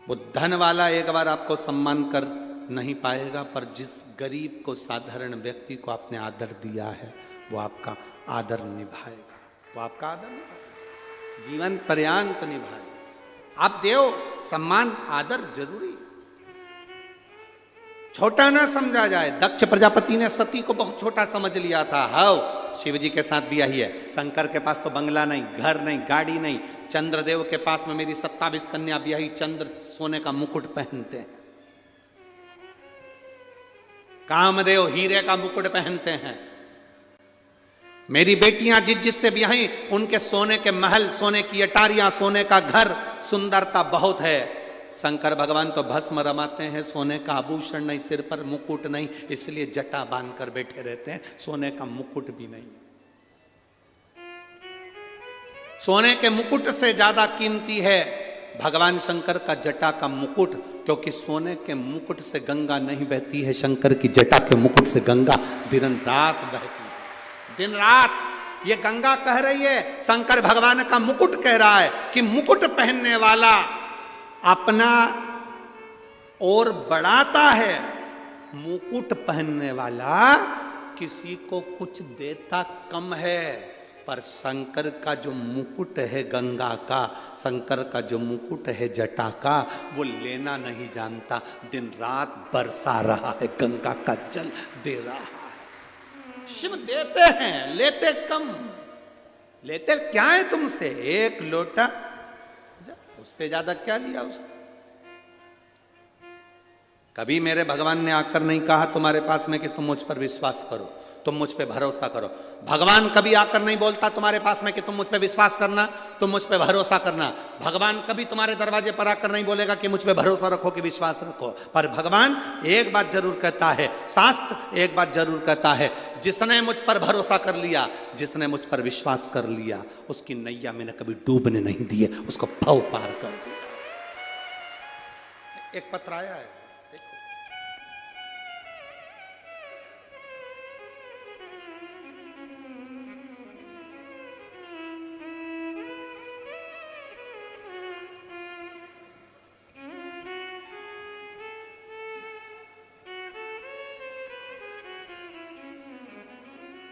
वो धन वाला एक बार आपको सम्मान कर नहीं पाएगा, पर जिस गरीब को, साधारण व्यक्ति को आपने आदर दिया है वो आपका आदर निभाएगा, वो आपका आदर निभाएगा, जीवन पर्यंत निभाएगा। आप देव सम्मान आदर जरूरी, छोटा ना समझा जाए। दक्ष प्रजापति ने सती को बहुत छोटा समझ लिया था। हाँ, शिव जी के साथ भी यही है। शंकर के पास तो बंगला नहीं, घर नहीं, गाड़ी नहीं। चंद्रदेव के पास में मेरी 27 कन्या ब्याही, चंद्र सोने का मुकुट पहनते हैं। कामदेव हीरे का मुकुट पहनते हैं। मेरी बेटियां जिससे ब्याही उनके सोने के महल, सोने की अटारियां, सोने का घर, सुंदरता बहुत है। शंकर भगवान तो भस्म रमाते हैं, सोने का आभूषण नहीं, सिर पर मुकुट नहीं, इसलिए जटा बांध कर बैठे रहते हैं, सोने का मुकुट भी नहीं। सोने के मुकुट से ज्यादा कीमती है भगवान शंकर का जटा का मुकुट, क्योंकि सोने के मुकुट से गंगा नहीं बहती है, शंकर की जटा के मुकुट से गंगा दिन रात बहती है। दिन रात ये गंगा कह रही है, शंकर भगवान का मुकुट कह रहा है कि मुकुट पहनने वाला अपना और बढ़ाता है, मुकुट पहनने वाला किसी को कुछ देता कम है। पर शंकर का जो मुकुट है गंगा का, शंकर का जो मुकुट है जटा का, वो लेना नहीं जानता, दिन रात बरसा रहा है, गंगा का जल दे रहा है। शिव देते हैं, लेते कम, लेते क्या है तुमसे? एक लोटा, उससे ज्यादा क्या लिया उसने? कभी मेरे भगवान ने आकर नहीं कहा तुम्हारे पास में कि तुम मुझ पर विश्वास करो, तुम मुझ पे भरोसा करो। भगवान कभी आकर नहीं बोलता तुम्हारे पास में कि तुम मुझ पे विश्वास करना, तुम मुझ पे भरोसा करना। भगवान कभी तुम्हारे दरवाजे पर आकर नहीं बोलेगा कि मुझ पे भरोसा रखो, कि विश्वास रखो। पर भगवान एक बात जरूर कहता है, शास्त्र एक बात जरूर कहता है, जिसने मुझ पर भरोसा कर लिया, जिसने मुझ पर विश्वास कर लिया, उसकी नैया मैंने कभी डूबने नहीं दी है, उसको भव पार कर दिया। एक पत्र आया है,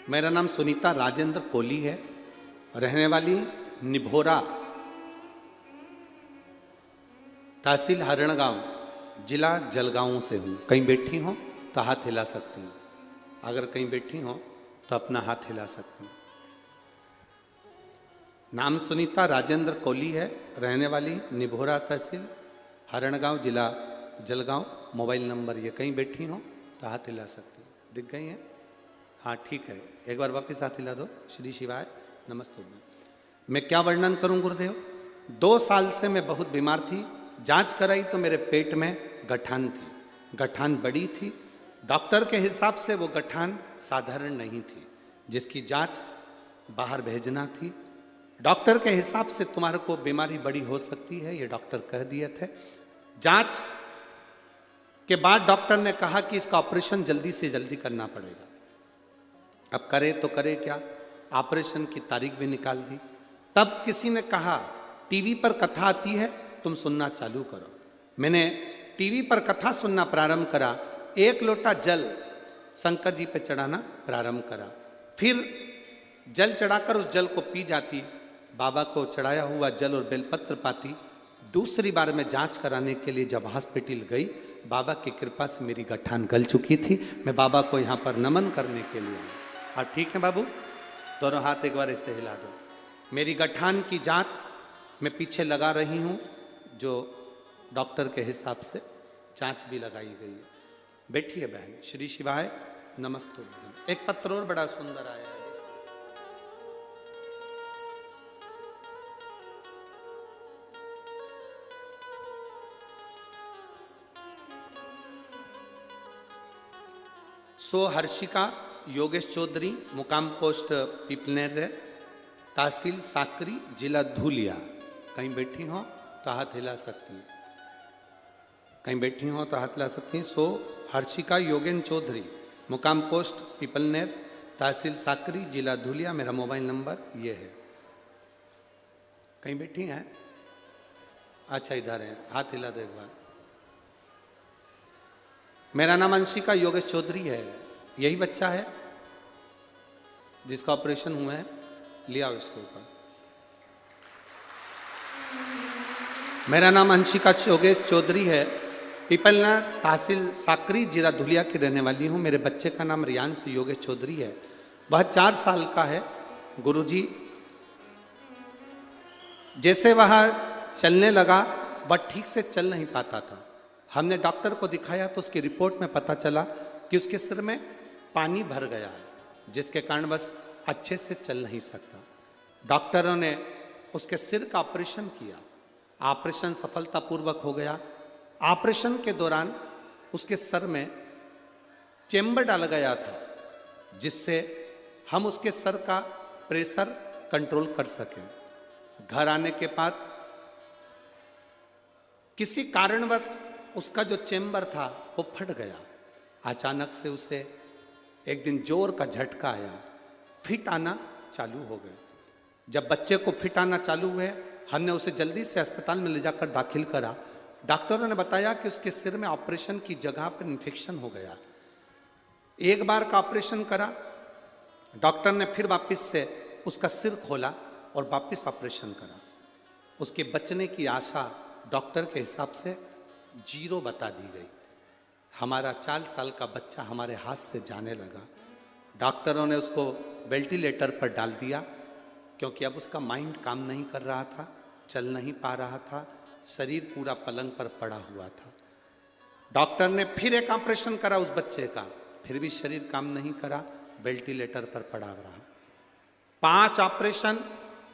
मेरा नाम सुनीता राजेंद्र कोली है, रहने वाली निभोरा, तहसील हरणगांव, जिला जलगांव से हूँ। कहीं बैठी हो तो हाथ हिला सकती हूँ, अगर कहीं बैठी हो तो अपना हाथ हिला सकती हूँ। नाम सुनीता राजेंद्र कोली है, रहने वाली निभोरा, तहसील हरणगांव, जिला जलगांव। मोबाइल नंबर ये, कहीं बैठी हो तो हाथ हिला सकती हूँ। दिख गई है? हाँ ठीक है, एक बार वापस हाथ हिला दो। श्री शिवाय, नमस्ते। मैं क्या वर्णन करूं गुरुदेव? 2 साल से मैं बहुत बीमार थी। जांच कराई तो मेरे पेट में गठान थी, गठान बड़ी थी। डॉक्टर के हिसाब से वो गठान साधारण नहीं थी, जिसकी जांच बाहर भेजना थी। डॉक्टर के हिसाब से तुम्हारे को बीमारी बड़ी हो सकती है, ये डॉक्टर कह दिए थे। जांच के बाद डॉक्टर ने कहा कि इसका ऑपरेशन जल्दी से जल्दी करना पड़ेगा। अब करे तो करे क्या, ऑपरेशन की तारीख भी निकाल दी। तब किसी ने कहा टीवी पर कथा आती है, तुम सुनना चालू करो। मैंने टीवी पर कथा सुनना प्रारंभ करा। 1 लोटा जल शंकर जी पे चढ़ाना प्रारंभ करा। फिर जल चढ़ाकर उस जल को पी जाती, बाबा को चढ़ाया हुआ जल और बेलपत्र पाती। दूसरी बार मैं जांच कराने के लिए जब हॉस्पिटल गई, बाबा की कृपा से मेरी गठान गल चुकी थी। मैं बाबा को यहाँ पर नमन करने के लिए आई। हाँ ठीक है बाबू, दोनों हाथ एक बार ऐसे हिला दो। मेरी गठान की जांच मैं पीछे लगा रही हूँ, जो डॉक्टर के हिसाब से जांच भी लगाई गई है। बैठिए बहन। श्री शिवाय, नमस्ते। एक पत्र और बड़ा सुंदर आया है। सो हर्षिका योगेश चौधरी, मुकाम पोस्ट पीपलनेर, तहसील साकरी, जिला धुलिया। कहीं बैठी हो तो हाथ हिला सकती हैं, कहीं बैठी हो तो हाथ हिला सकती हैं। सो हर्षिका योगेन चौधरी, मुकाम पोस्ट पीपलनेर, तहसील साकरी, जिला धुलिया। मेरा मोबाइल नंबर ये है। कहीं बैठी हैं? अच्छा इधर है, हाथ हिला दो एक बार। मेरा नाम अंशिका योगेश चौधरी है। यही बच्चा है जिसका ऑपरेशन हुआ है, लिया उसके ऊपर। मेरा नाम अंशिका योगेश चौधरी है, पीपलनेर, तहसील साकरी, जिला धुलिया की रहने वाली हूँ। मेरे बच्चे का नाम रियांश योगेश चौधरी है। वह 4 साल का है। गुरुजी जैसे वह चलने लगा, वह ठीक से चल नहीं पाता था। हमने डॉक्टर को दिखाया तो उसकी रिपोर्ट में पता चला कि उसके सिर में पानी भर गया है, जिसके कारण बस अच्छे से चल नहीं सकता। डॉक्टरों ने उसके सिर का ऑपरेशन किया। ऑपरेशन सफलतापूर्वक हो गया। ऑपरेशन के दौरान उसके सर में चेम्बर डाला गया था, जिससे हम उसके सर का प्रेशर कंट्रोल कर सकें। घर आने के बाद किसी कारणवश उसका जो चेम्बर था वो फट गया। अचानक से उसे एक दिन जोर का झटका आया, फिट आना चालू हो गए। जब बच्चे को फिट आना चालू हुए, हमने उसे जल्दी से अस्पताल में ले जाकर दाखिल करा। डॉक्टरों ने बताया कि उसके सिर में ऑपरेशन की जगह पर इन्फेक्शन हो गया। एक बार का ऑपरेशन करा, डॉक्टर ने फिर वापस से उसका सिर खोला और वापस ऑपरेशन करा। उसके बचने की आशा डॉक्टर के हिसाब से 0 बता दी गई। हमारा 4 साल का बच्चा हमारे हाथ से जाने लगा। डॉक्टरों ने उसको वेंटिलेटर पर डाल दिया, क्योंकि अब उसका माइंड काम नहीं कर रहा था, चल नहीं पा रहा था, शरीर पूरा पलंग पर पड़ा हुआ था। डॉक्टर ने फिर एक ऑपरेशन करा उस बच्चे का, फिर भी शरीर काम नहीं करा, वेंटिलेटर पर पड़ा रहा। 5 ऑपरेशन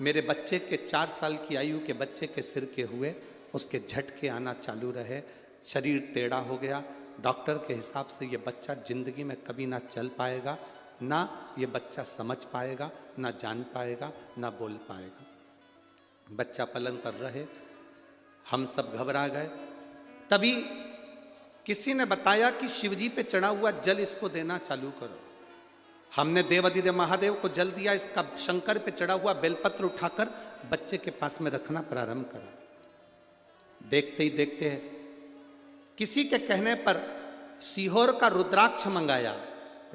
मेरे बच्चे के 4 साल की आयु के बच्चे के सिर के हुए। उसके झटके आना चालू रहे, शरीर टेढ़ा हो गया। डॉक्टर के हिसाब से ये बच्चा जिंदगी में कभी ना चल पाएगा, ना ये बच्चा समझ पाएगा, ना जान पाएगा, ना बोल पाएगा। बच्चा पलंग पर रहे, हम सब घबरा गए। तभी किसी ने बताया कि शिवजी पे चढ़ा हुआ जल इसको देना चालू करो। हमने देवाधिदेव महादेव को जल दिया, इसका शंकर पे चढ़ा हुआ बेलपत्र उठाकर बच्चे के पास में रखना प्रारंभ करा। देखते ही देखते किसी के कहने पर सीहोर का रुद्राक्ष मंगाया,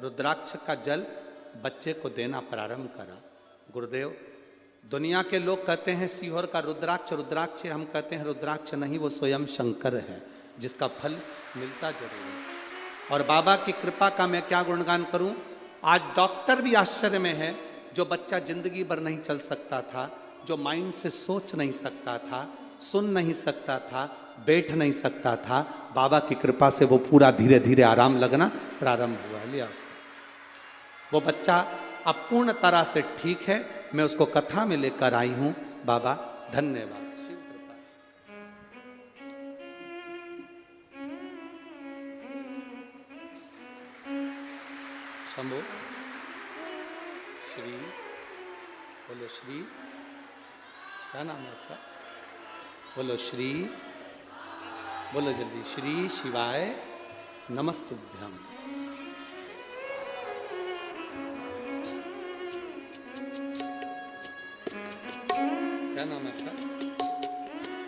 रुद्राक्ष का जल बच्चे को देना प्रारंभ करा। गुरुदेव, दुनिया के लोग कहते हैं सीहोर का रुद्राक्ष रुद्राक्ष, हम कहते हैं रुद्राक्ष नहीं, वो स्वयं शंकर है, जिसका फल मिलता जरूर है। और बाबा की कृपा का मैं क्या गुणगान करूं। आज डॉक्टर भी आश्चर्य में है। जो बच्चा जिंदगी भर नहीं चल सकता था, जो माइंड से सोच नहीं सकता था, सुन नहीं सकता था, बैठ नहीं सकता था, बाबा की कृपा से वो पूरा धीरे धीरे आराम लगना प्रारंभ हुआ। लिया उसको। वो बच्चा अब पूर्ण तरह से ठीक है। मैं उसको कथा में लेकर आई हूं। बाबा धन्यवाद। शिव कृपा। शंभो श्री, बोलो श्री, क्या नाम है आपका? बोलो श्री, बोलो जल्दी, श्री शिवाय नमस्तुभ्यम। क्या नाम है आपका?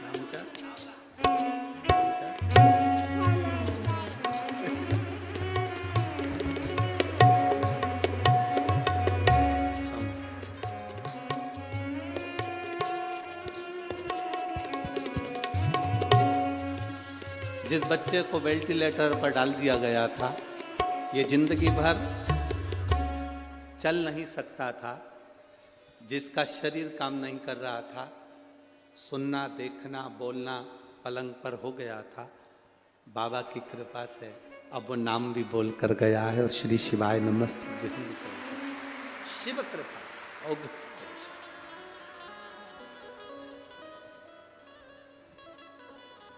नाम क्या? जिस बच्चे को वेंटिलेटर पर डाल दिया गया था, ये जिंदगी भर चल नहीं सकता था, जिसका शरीर काम नहीं कर रहा था, सुनना, देखना, बोलना पलंग पर हो गया था, बाबा की कृपा से अब वो नाम भी बोल कर गया है और श्री शिवाय नमस्तुभ्यम। शिव कृपा और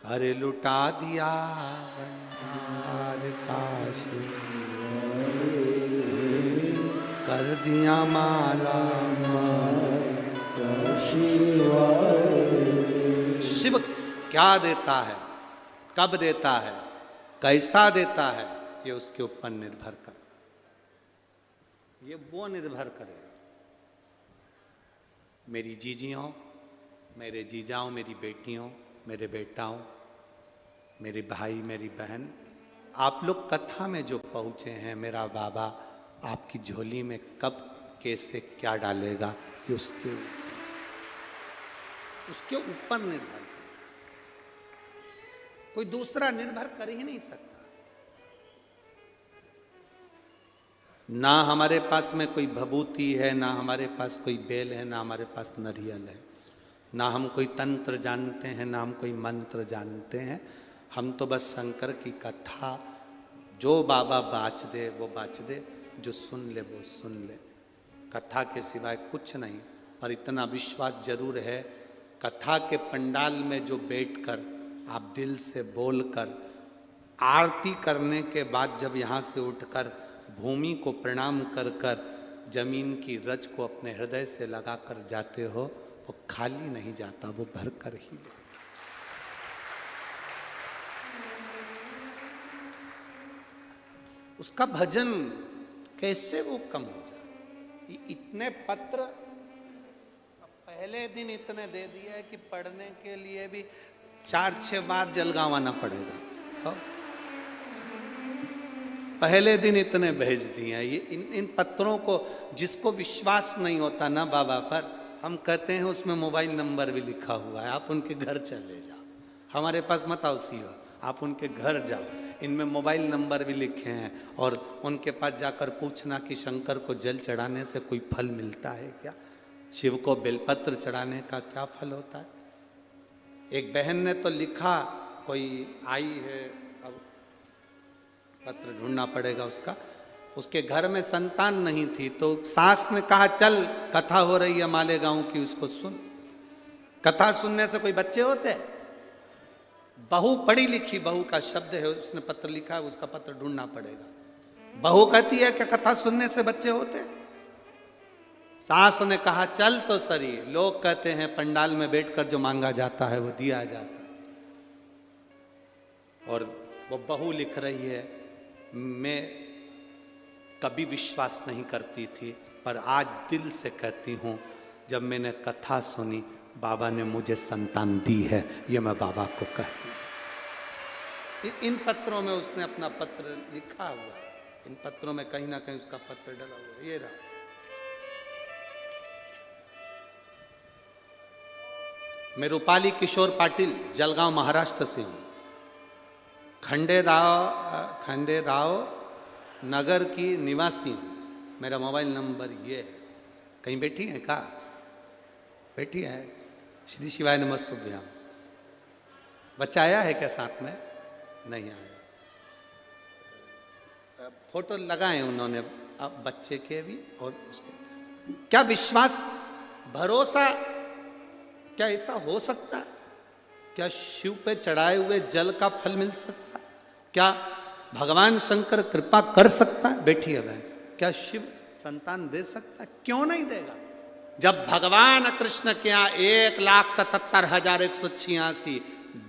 अरे लुटा दिया भंडार काश, कर दिया माला शिव क्या देता है, कब देता है, कैसा देता है, ये उसके ऊपर निर्भर करता है। ये वो निर्भर करे। मेरी जीजियों, मेरे जीजाओं, मेरी बेटियों, मेरे बेटाओं, मेरे भाई, मेरी बहन, आप लोग कथा में जो पहुँचे हैं, मेरा बाबा आपकी झोली में कब कैसे क्या डालेगा, ये उसके ऊपर निर्भर। कोई दूसरा निर्भर कर ही नहीं सकता। ना हमारे पास में कोई भभूति है, ना हमारे पास कोई बेल है, ना हमारे पास नरियल है, ना हम कोई तंत्र जानते हैं, ना हम कोई मंत्र जानते हैं। हम तो बस शंकर की कथा, जो बाबा बाच दे वो बाच दे, जो सुन ले वो सुन ले। कथा के सिवाय कुछ नहीं। पर इतना विश्वास जरूर है, कथा के पंडाल में जो बैठकर आप दिल से बोलकर आरती करने के बाद जब यहाँ से उठकर भूमि को प्रणाम कर कर जमीन की रज को अपने हृदय से लगा कर जाते हो, वो खाली नहीं जाता, वो भर कर ही ले। उसका भजन कैसे वो कम हो जाए। इतने पत्र पहले दिन इतने दे दिए है कि पढ़ने के लिए भी 4-6 बार जलगावाना पड़ेगा। पहले दिन इतने भेज दिए हैं। ये इन पत्रों को जिसको विश्वास नहीं होता ना बाबा पर, हम कहते हैं उसमें मोबाइल नंबर भी लिखा हुआ है, आप उनके घर चले जाओ, हमारे पास मत आओ सीओ, आप उनके घर जाओ, इनमें मोबाइल नंबर भी लिखे हैं, और उनके पास जाकर पूछना कि शंकर को जल चढ़ाने से कोई फल मिलता है क्या, शिव को बेलपत्र चढ़ाने का क्या फल होता है। एक बहन ने तो लिखा, कोई आई है, अब पत्र ढूंढना पड़ेगा उसका, उसके घर में संतान नहीं थी, तो सास ने कहा चल कथा हो रही है मालेगांव की, उसको सुन। कथा सुनने से कोई बच्चे होते? बहू पढ़ी लिखी बहू का शब्द है, उसने पत्र लिखा है, उसका पत्र ढूंढना पड़ेगा। बहू कहती है कि कथा सुनने से बच्चे होते? सास ने कहा चल तो सही, लोग कहते हैं पंडाल में बैठकर जो मांगा जाता है वो दिया जाता है। और वो बहू लिख रही है, मैं कभी विश्वास नहीं करती थी, पर आज दिल से कहती हूँ, जब मैंने कथा सुनी बाबा ने मुझे संतान दी है, ये मैं बाबा को कहती हूँ। इन पत्रों में उसने अपना पत्र लिखा हुआ है, इन पत्रों में कहीं ना कहीं उसका पत्र डला हुआ है, ये रहा। मैं रूपाली किशोर पाटिल जलगांव महाराष्ट्र से हूँ। खंडेराव नगर की निवासी हूँ। मेरा मोबाइल नंबर ये है। कहीं बैठी हैं का? बैठी है। श्री शिवाय नमस्तुभ्याम। बच्चा आया है क्या साथ में? नहीं आया। फोटो लगाए उन्होंने अब बच्चे के भी और उसके। क्या विश्वास, भरोसा, क्या ऐसा हो सकता है? क्या शिव पे चढ़ाए हुए जल का फल मिल सकता है? क्या भगवान शंकर कृपा कर सकता है? बैठी है बहन। क्या शिव संतान दे सकता है? क्यों नहीं देगा? जब भगवान कृष्ण के यहाँ 1,77,186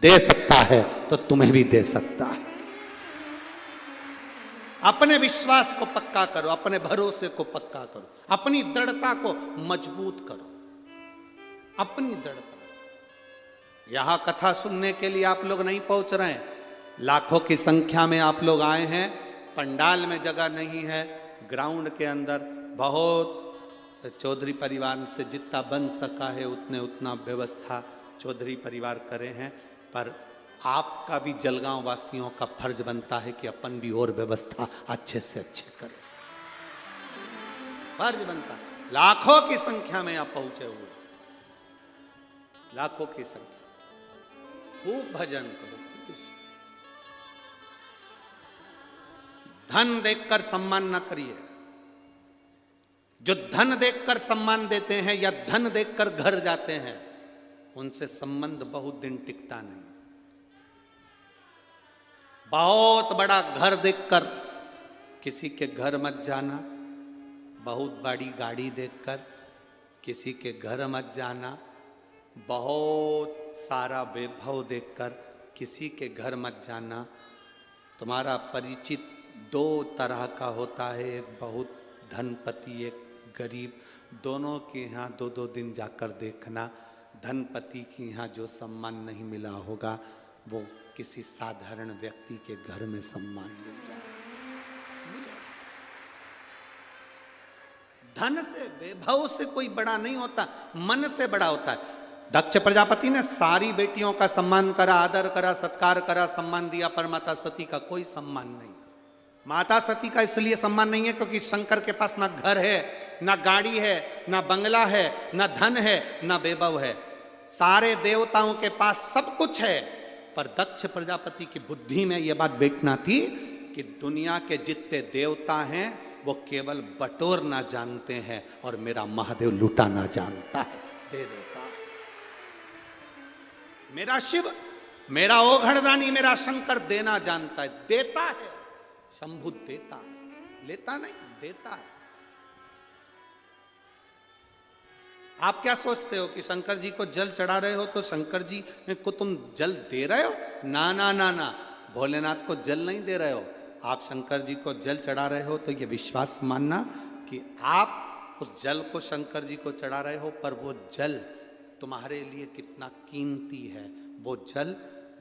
दे सकता है तो तुम्हें भी दे सकता है। अपने विश्वास को पक्का करो, अपने भरोसे को पक्का करो, अपनी दृढ़ता को मजबूत करो, अपनी दृढ़ता। यहां कथा सुनने के लिए आप लोग नहीं पहुंच रहे हैं, लाखों की संख्या में आप लोग आए हैं। पंडाल में जगह नहीं है, ग्राउंड के अंदर बहुत चौधरी परिवार से जितना बन सका है उतना व्यवस्था चौधरी परिवार करे हैं, पर आपका भी जलगांव वासियों का फर्ज बनता है कि अपन भी और व्यवस्था अच्छे से अच्छे करें। फर्ज बनता है। लाखों की संख्या में आप पहुंचे हुए, लाखों की संख्या। खूब भजन करो। धन देखकर सम्मान न करिए। जो धन देखकर सम्मान देते हैं या धन देखकर घर जाते हैं, उनसे संबंध बहुत दिन टिकता नहीं। बहुत बड़ा घर देखकर किसी के घर मत जाना, बहुत बड़ी गाड़ी देखकर किसी के घर मत जाना, बहुत सारा वैभव देखकर किसी के घर मत जाना। तुम्हारा परिचित दो तरह का होता है, एक बहुत धनपति एक गरीब, दोनों के यहाँ 2-2 दिन जाकर देखना। धनपति के यहाँ जो सम्मान नहीं मिला होगा वो किसी साधारण व्यक्ति के घर में सम्मान मिल जाए। धन से वैभव से कोई बड़ा नहीं होता, मन से बड़ा होता है। दक्ष प्रजापति ने सारी बेटियों का सम्मान करा, आदर करा, सत्कार करा, सम्मान दिया, पर माता सती का कोई सम्मान नहीं। माता सती का इसलिए सम्मान नहीं है क्योंकि शंकर के पास ना घर है, ना गाड़ी है, ना बंगला है, ना धन है, ना वैभव है। सारे देवताओं के पास सब कुछ है, पर दक्ष प्रजापति की बुद्धि में यह बात बैठना थी कि दुनिया के जितने देवता हैं वो केवल बटोरना जानते हैं और मेरा महादेव लुटाना जानता है, दे देता। मेरा शिव, मेरा ओघड़दानी, मेरा शंकर देना जानता है, देता है। शंभु देता है, लेता नहीं, देता है। आप क्या सोचते हो कि शंकर जी को जल चढ़ा रहे हो तो शंकर जी को तुम जल दे रहे हो? ना ना ना ना, भोलेनाथ को जल नहीं दे रहे हो। आप शंकर जी को जल चढ़ा रहे हो तो ये विश्वास मानना कि आप उस जल को शंकर जी को चढ़ा रहे हो, पर वो जल तुम्हारे लिए कितना कीमती है। वो जल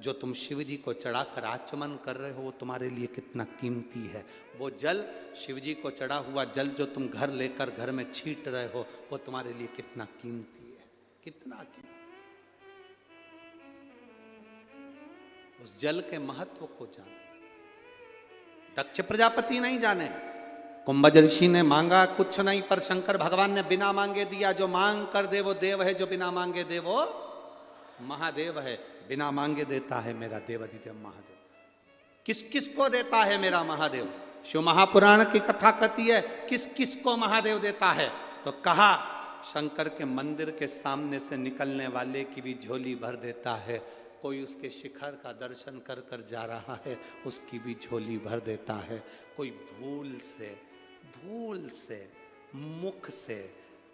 जो तुम शिव जी को चढ़ाकर आचमन कर रहे हो वो तुम्हारे लिए कितना कीमती है। वो जल, शिव जी को चढ़ा हुआ जल जो तुम घर लेकर घर में छींट रहे हो वो तुम्हारे लिए कितना कीमती है, कितना कीमती। उस जल के महत्व को जानो। दक्ष प्रजापति नहीं जाने, कुंभज ऋषि ने मांगा कुछ नहीं, पर शंकर भगवान ने बिना मांगे दिया। जो मांग कर दे वो देव है, जो बिना मांगे दे वो महादेव है। बिना मांगे देता है मेरा देवाधिदेव महादेव। किस किस को देता है मेरा महादेव? शिव महापुराण की कथा कहती है किस किस को महादेव देता है, तो कहा शंकर के मंदिर के सामने से निकलने वाले की भी झोली भर देता है। कोई उसके शिखर का दर्शन कर कर जा रहा है, उसकी भी झोली भर देता है। कोई भूल से मुख से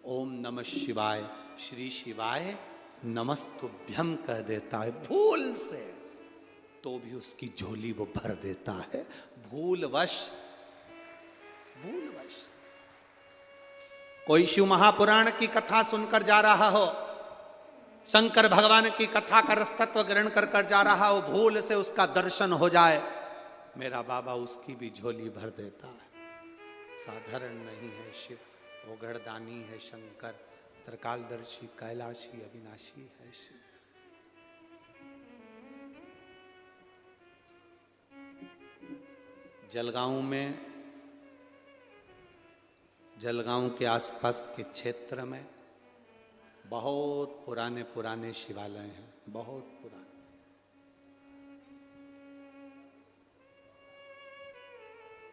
ओम नमः शिवाय श्री शिवाय नमस्तुभ्यम कह देता है, भूल से, तो भी उसकी झोली वो भर देता है। भूलवश कोई शिव महापुराण की कथा सुनकर जा रहा हो, शंकर भगवान की कथा का रसतत्व ग्रहण कर कर जा रहा हो, भूल से उसका दर्शन हो जाए, मेरा बाबा उसकी भी झोली भर देता है। साधारण नहीं है शिव, वो गढ़दानी है शंकर, त्रिकालदर्शी कैलाशी अविनाशी है शिव। जलगांव के आसपास के क्षेत्र में बहुत पुराने पुराने शिवालय हैं, बहुत पुराने।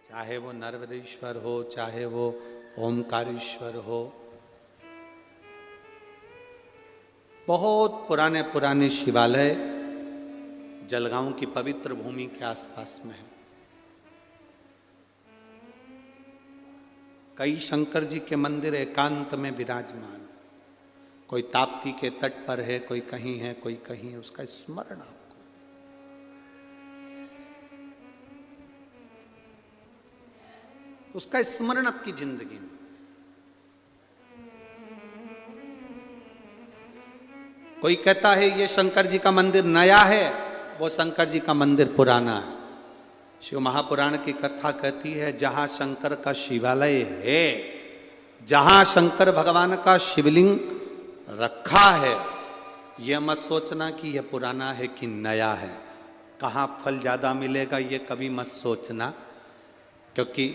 चाहे वो नर्मदेश्वर हो, चाहे वो ओमकारेश्वर हो, बहुत पुराने पुराने शिवालय जलगांव की पवित्र भूमि के आसपास में है। कई शंकर जी के मंदिर एकांत में विराजमान, कोई ताप्ती के तट पर है, कोई कहीं है, कोई कहीं है। उसका स्मरण आपको, उसका स्मरण आपकी जिंदगी में। कोई कहता है ये शंकर जी का मंदिर नया है, वो शंकर जी का मंदिर पुराना है। शिव महापुराण की कथा कहती है जहां शंकर का शिवालय है, जहां शंकर भगवान का शिवलिंग रखा है, यह मत सोचना कि यह पुराना है कि नया है। कहाँ फल ज्यादा मिलेगा ये कभी मत सोचना, क्योंकि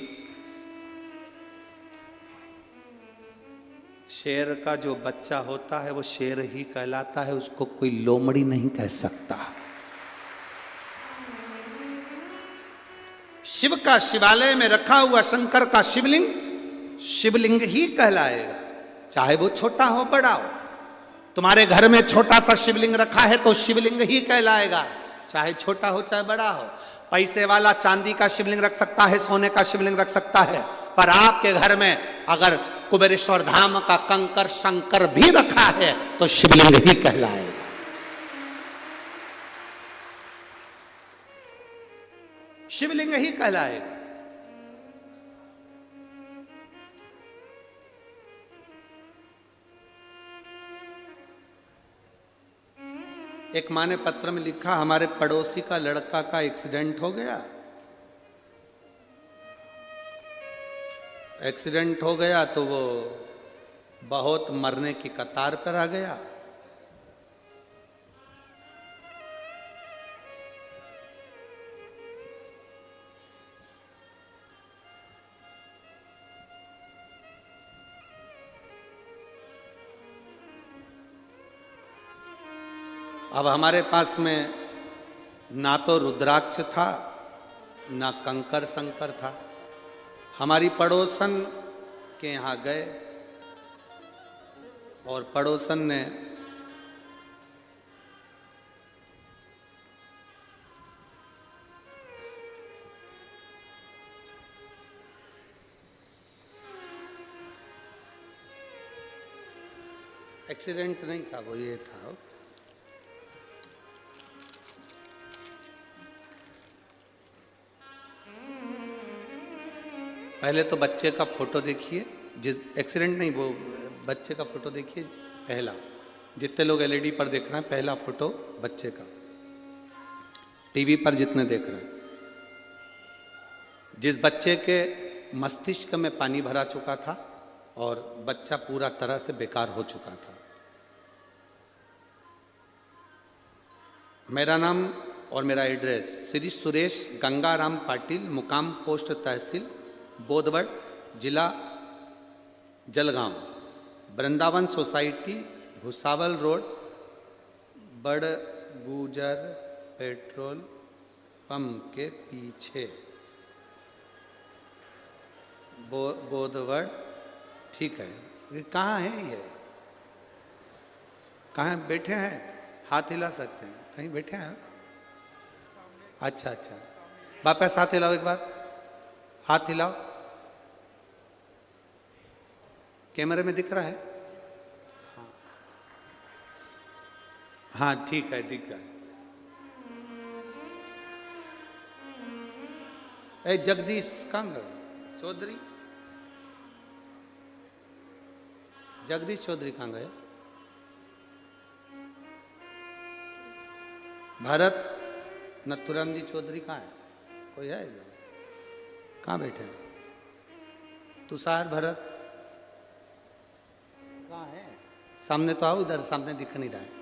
शेर का जो बच्चा होता है वो शेर ही कहलाता है, उसको कोई लोमड़ी नहीं कह सकता। शिव का शिवालय में रखा हुआ शंकर का शिवलिंग शिवलिंग ही कहलाएगा, चाहे वो छोटा हो बड़ा हो। तुम्हारे घर में छोटा सा शिवलिंग रखा है तो शिवलिंग ही कहलाएगा, चाहे छोटा हो चाहे बड़ा हो। पैसे वाला चांदी का शिवलिंग रख सकता है, सोने का शिवलिंग रख सकता है, पर आपके घर में अगर कुबेरेश्वर धाम का कंकर शंकर भी रखा है तो शिवलिंग ही कहलाएगा। शिवलिंग ही कहलाएगा। एक माँ ने पत्र में लिखा, हमारे पड़ोसी का लड़का का एक्सीडेंट हो गया। एक्सीडेंट हो गया तो वो बहुत मरने की कतार पर आ गया। अब हमारे पास में ना तो रुद्राक्ष था ना कंकर शंकर था। हमारी पड़ोसन के यहाँ गए और पड़ोसन ने एक्सीडेंट नहीं था, वो ये था, पहले तो बच्चे का फोटो देखिए, जिस एक्सीडेंट नहीं वो बच्चे का फोटो देखिए। पहला, जितने लोग एलईडी पर देख रहे हैं, पहला फोटो बच्चे का, टीवी पर जितने देख रहे हैं, जिस बच्चे के मस्तिष्क में पानी भरा चुका था और बच्चा पूरा तरह से बेकार हो चुका था। मेरा नाम और मेरा एड्रेस श्री सुरेश गंगाराम पाटिल, मुकाम पोस्ट तहसील बोधवड़, जिला जलगांव, वृंदावन सोसाइटी, भुसावल रोड, बड़ गुजर पेट्रोल पंप के पीछे, बोधवड़। ठीक है, ये कहाँ है? ये कहाँ बैठे हैं? हाथ हिला सकते हैं, कहीं बैठे हैं? अच्छा अच्छा, वापस हाथ हिलाओ, एक बार हाथ हिलाओ। कैमरे में दिख रहा है? हाँ हाँ, ठीक है, दिख गया। ए जगदीश कहाँ गए? चौधरी, जगदीश चौधरी कहाँ गए? भरत नथुराम जी चौधरी कहाँ है? कोई है इधर? कहाँ बैठे हैं? तुषार भरत कहाँ है? सामने तो आओ, इधर सामने दिख नहीं रहा है।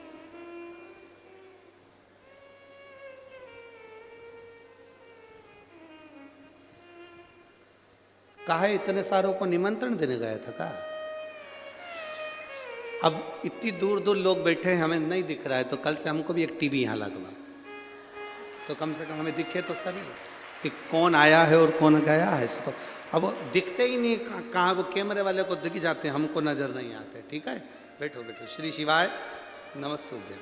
कहा है इतने सारों को निमंत्रण देने गया था का? अब इतनी दूर दूर लोग बैठे हैं, हमें नहीं दिख रहा है, तो कल से हमको भी एक टीवी यहाँ लगवा, तो कम से कम हमें दिखे तो सही कि कौन आया है और कौन गया है। तो अब दिखते ही नहीं, कहाँ वो कैमरे वाले को दिख जाते हैं, हमको नजर नहीं आते। ठीक है, बैठो बैठो। श्री शिवाय नमस्तुभ्यं।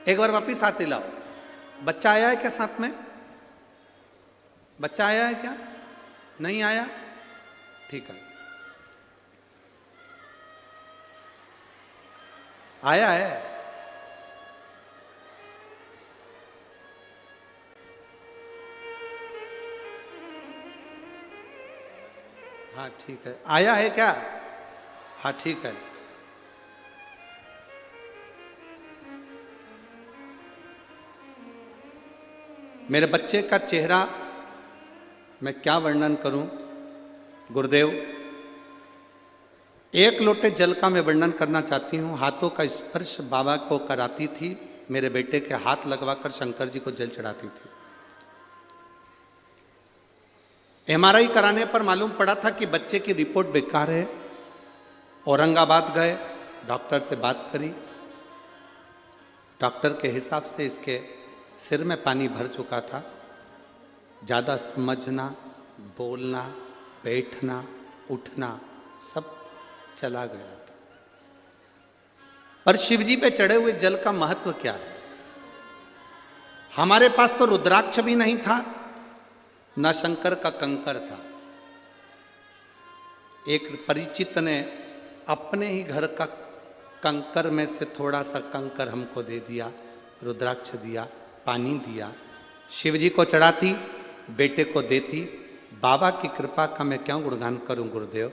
एक बार वापिस हाथ हिलाओ। बच्चा आया है क्या साथ में? बच्चा आया है क्या? नहीं आया? ठीक है, आया है। हाँ ठीक है, आया है क्या? हाँ ठीक है। मेरे बच्चे का चेहरा मैं क्या वर्णन करूं गुरुदेव। एक लोटे जल का मैं वर्णन करना चाहती हूं। हाथों का स्पर्श बाबा को कराती थी, मेरे बेटे के हाथ लगवाकर शंकर जी को जल चढ़ाती थी। एमआरआई कराने पर मालूम पड़ा था कि बच्चे की रिपोर्ट बेकार है। औरंगाबाद गए, डॉक्टर से बात करी। डॉक्टर के हिसाब से इसके सिर में पानी भर चुका था। ज़्यादा समझना, बोलना, बैठना, उठना सब चला गया था। पर शिवजी पे चढ़े हुए जल का महत्व क्या है? हमारे पास तो रुद्राक्ष भी नहीं था, न शंकर का कंकर था। एक परिचित ने अपने ही घर का कंकर में से थोड़ा सा कंकर हमको दे दिया, रुद्राक्ष दिया, पानी दिया। शिवजी को चढ़ाती, बेटे को देती। बाबा की कृपा का मैं क्यों गुणगान करूं गुरुदेव।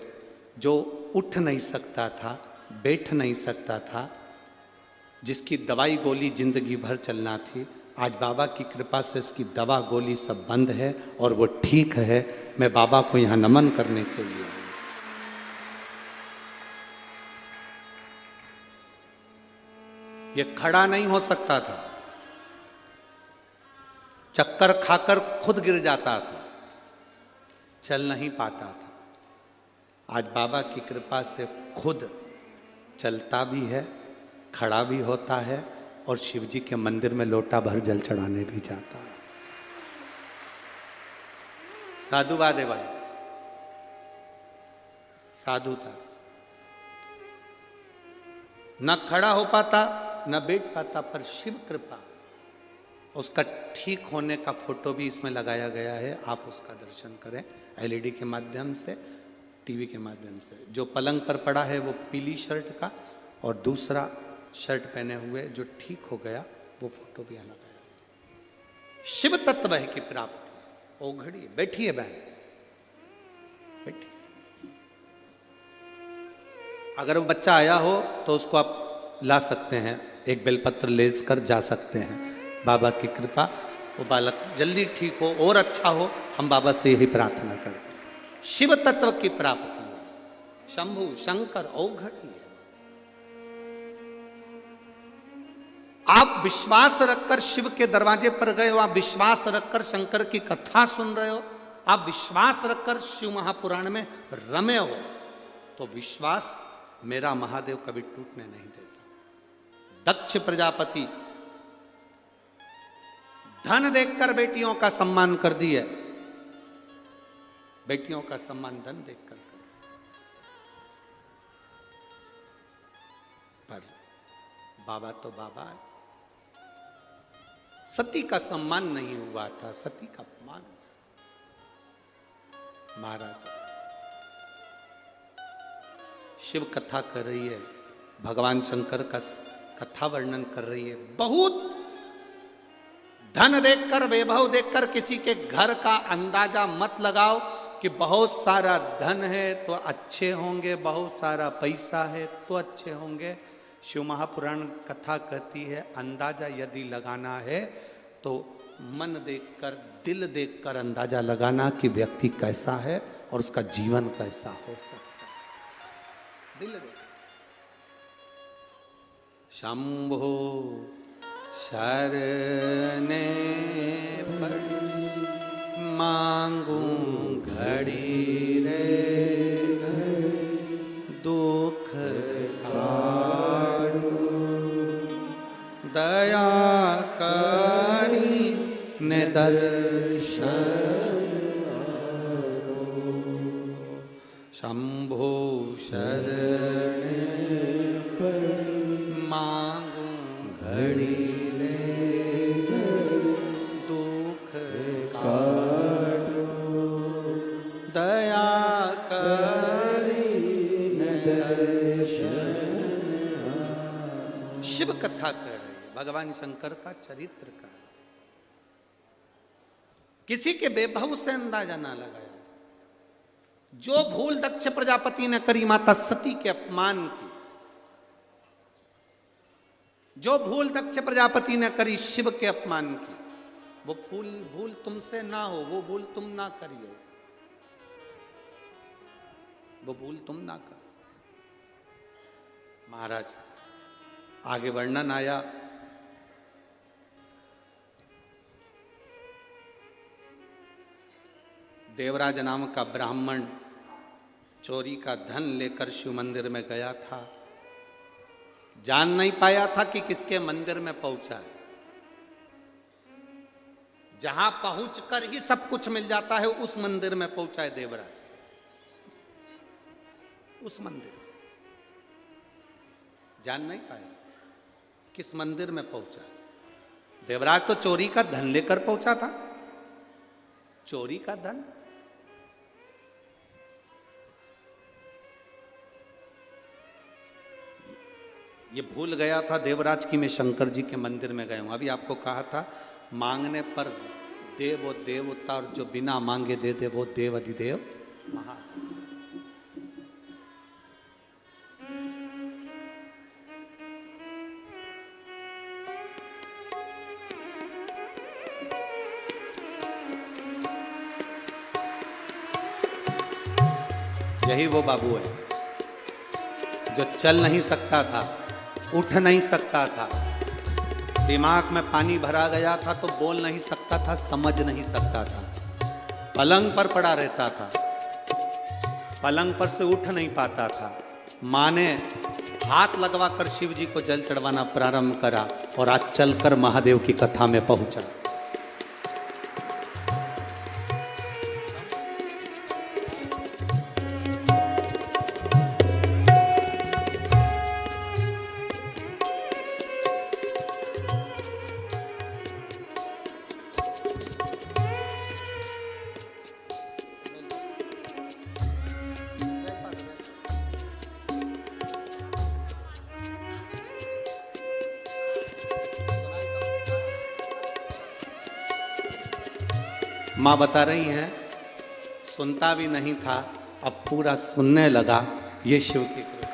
जो उठ नहीं सकता था, बैठ नहीं सकता था, जिसकी दवाई गोली जिंदगी भर चलना थी, आज बाबा की कृपा से इसकी दवा गोली सब बंद है और वो ठीक है। मैं बाबा को यहाँ नमन करने के लिए हूँ। ये खड़ा नहीं हो सकता था, चक्कर खाकर खुद गिर जाता था, चल नहीं पाता था। आज बाबा की कृपा से खुद चलता भी है, खड़ा भी होता है और शिवजी के मंदिर में लोटा भर जल चढ़ाने भी जाता है। साधुवाद है भाई, साधु था। न खड़ा हो पाता, न बैठ पाता, पर शिव कृपा, उसका ठीक होने का फोटो भी इसमें लगाया गया है। आप उसका दर्शन करें एलईडी के माध्यम से, टीवी के माध्यम से। जो पलंग पर पड़ा है वो पीली शर्ट का, और दूसरा शर्ट पहने हुए जो ठीक हो गया, वो फोटो भी लगाया। शिव तत्व है की प्राप्ति। ओघड़ी बैठी है बहन, बैठी। अगर वो बच्चा आया हो तो उसको आप ला सकते हैं, एक बेलपत्र ले कर जा सकते हैं। बाबा की कृपा, वो बालक जल्दी ठीक हो और अच्छा हो, हम बाबा से यही प्रार्थना करते हैं। शिव तत्व की प्राप्ति हो, शंभु शंकर औघड़ी है। आप विश्वास रखकर शिव के दरवाजे पर गए हो, आप विश्वास रखकर शंकर की कथा सुन रहे हो, आप विश्वास रखकर शिव महापुराण में रमे हो, तो विश्वास मेरा महादेव कभी टूटने नहीं देता। दक्ष प्रजापति धन देखकर बेटियों का सम्मान कर दिया, बेटियों का सम्मान धन देखकर कर दिया, पर बाबा तो बाबा है। सती का सम्मान नहीं हुआ था, सती का अपमान हुआ। महाराज शिव कथा कर रही है, भगवान शंकर का कथा वर्णन कर रही है। बहुत धन देखकर, वैभव देखकर किसी के घर का अंदाजा मत लगाओ कि बहुत सारा धन है तो अच्छे होंगे, बहुत सारा पैसा है तो अच्छे होंगे। शिव महापुराण कथा कहती है, अंदाजा यदि लगाना है तो मन देखकर, दिल देखकर अंदाजा लगाना कि व्यक्ति कैसा है और उसका जीवन कैसा हो सकता है। दिल देख। शंभो शरणे पड़ी मांगू घड़ी रे, दुख काटो दया करी ने दर्शन। शंभो शरणे पड़ी मांगू घड़ी दया करी शिव कथा कर रही है, भगवान शंकर का चरित्र का। किसी के वैभव से अंदाजा ना लगाया जाए। जो भूल दक्ष प्रजापति ने करी माता सती के अपमान की, जो भूल दक्ष प्रजापति ने करी शिव के अपमान की, वो भूल तुमसे ना हो, वो भूल तुम ना करियो, वो भूल तुम ना करो। महाराज आगे वर्णन आया, देवराज नाम का ब्राह्मण चोरी का धन लेकर शिव मंदिर में गया था। जान नहीं पाया था कि किसके मंदिर में पहुंचा है। जहां पहुंचकर ही सब कुछ मिल जाता है, उस मंदिर में पहुंचा है देवराज। उस मंदिर जान नहीं पाया किस मंदिर में पहुंचा है। देवराज तो चोरी का धन लेकर पहुंचा था। चोरी का धन, ये भूल गया था देवराज की मैं शंकर जी के मंदिर में गया हूं। अभी आपको कहा था मांगने पर दे वो देवता, और जो बिना मांगे दे दे वो देव अधिदेव महा। यही वो बाबू है जो चल नहीं सकता था, उठ नहीं सकता था, दिमाग में पानी भरा गया था तो बोल नहीं सकता था, समझ नहीं सकता था, पलंग पर पड़ा रहता था, पलंग पर से उठ नहीं पाता था। माँ ने हाथ लगवाकर शिव जी को जल चढ़वाना प्रारंभ करा और आज चलकर महादेव की कथा में पहुंचा। माँ बता रही हैं सुनता भी नहीं था, अब पूरा सुनने लगा। ये शिव की कृपा।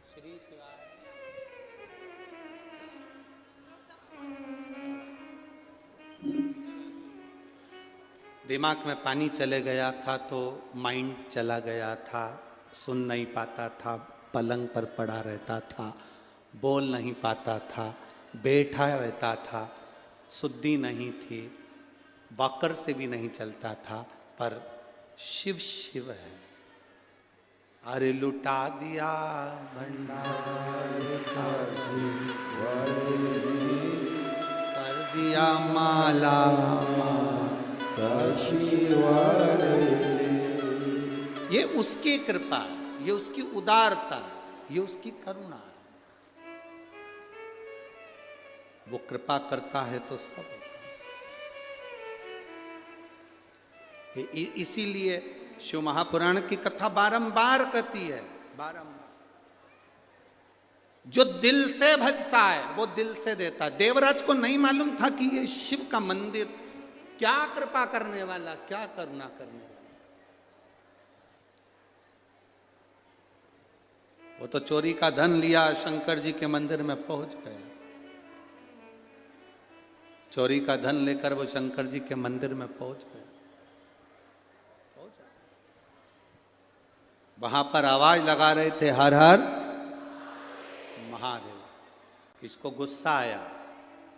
श्री शिवाय दिमाग में पानी चले गया था तो माइंड चला गया था, सुन नहीं पाता था, पलंग पर पड़ा रहता था, बोल नहीं पाता था, बैठा रहता था, शुद्धि नहीं थी, वॉकर से भी नहीं चलता था, पर शिव शिव है। अरे लुटा दिया भंडार कर दिया माला ये उसकी कृपा, ये उसकी उदारता, ये उसकी करुणा है। वो कृपा करता है तो सब होता है। इसीलिए शिव महापुराण की कथा बारंबार कहती है, बारंबार जो दिल से भजता है वो दिल से देता है। देवराज को नहीं मालूम था कि ये शिव का मंदिर क्या कृपा करने वाला, क्या करुणा करने वाला। वो तो चोरी का धन लिया, शंकर जी के मंदिर में पहुंच गया। चोरी का धन लेकर वो शंकर जी के मंदिर में पहुंच गया। वहां पर आवाज लगा रहे थे, हर हर महादेव। इसको गुस्सा आया,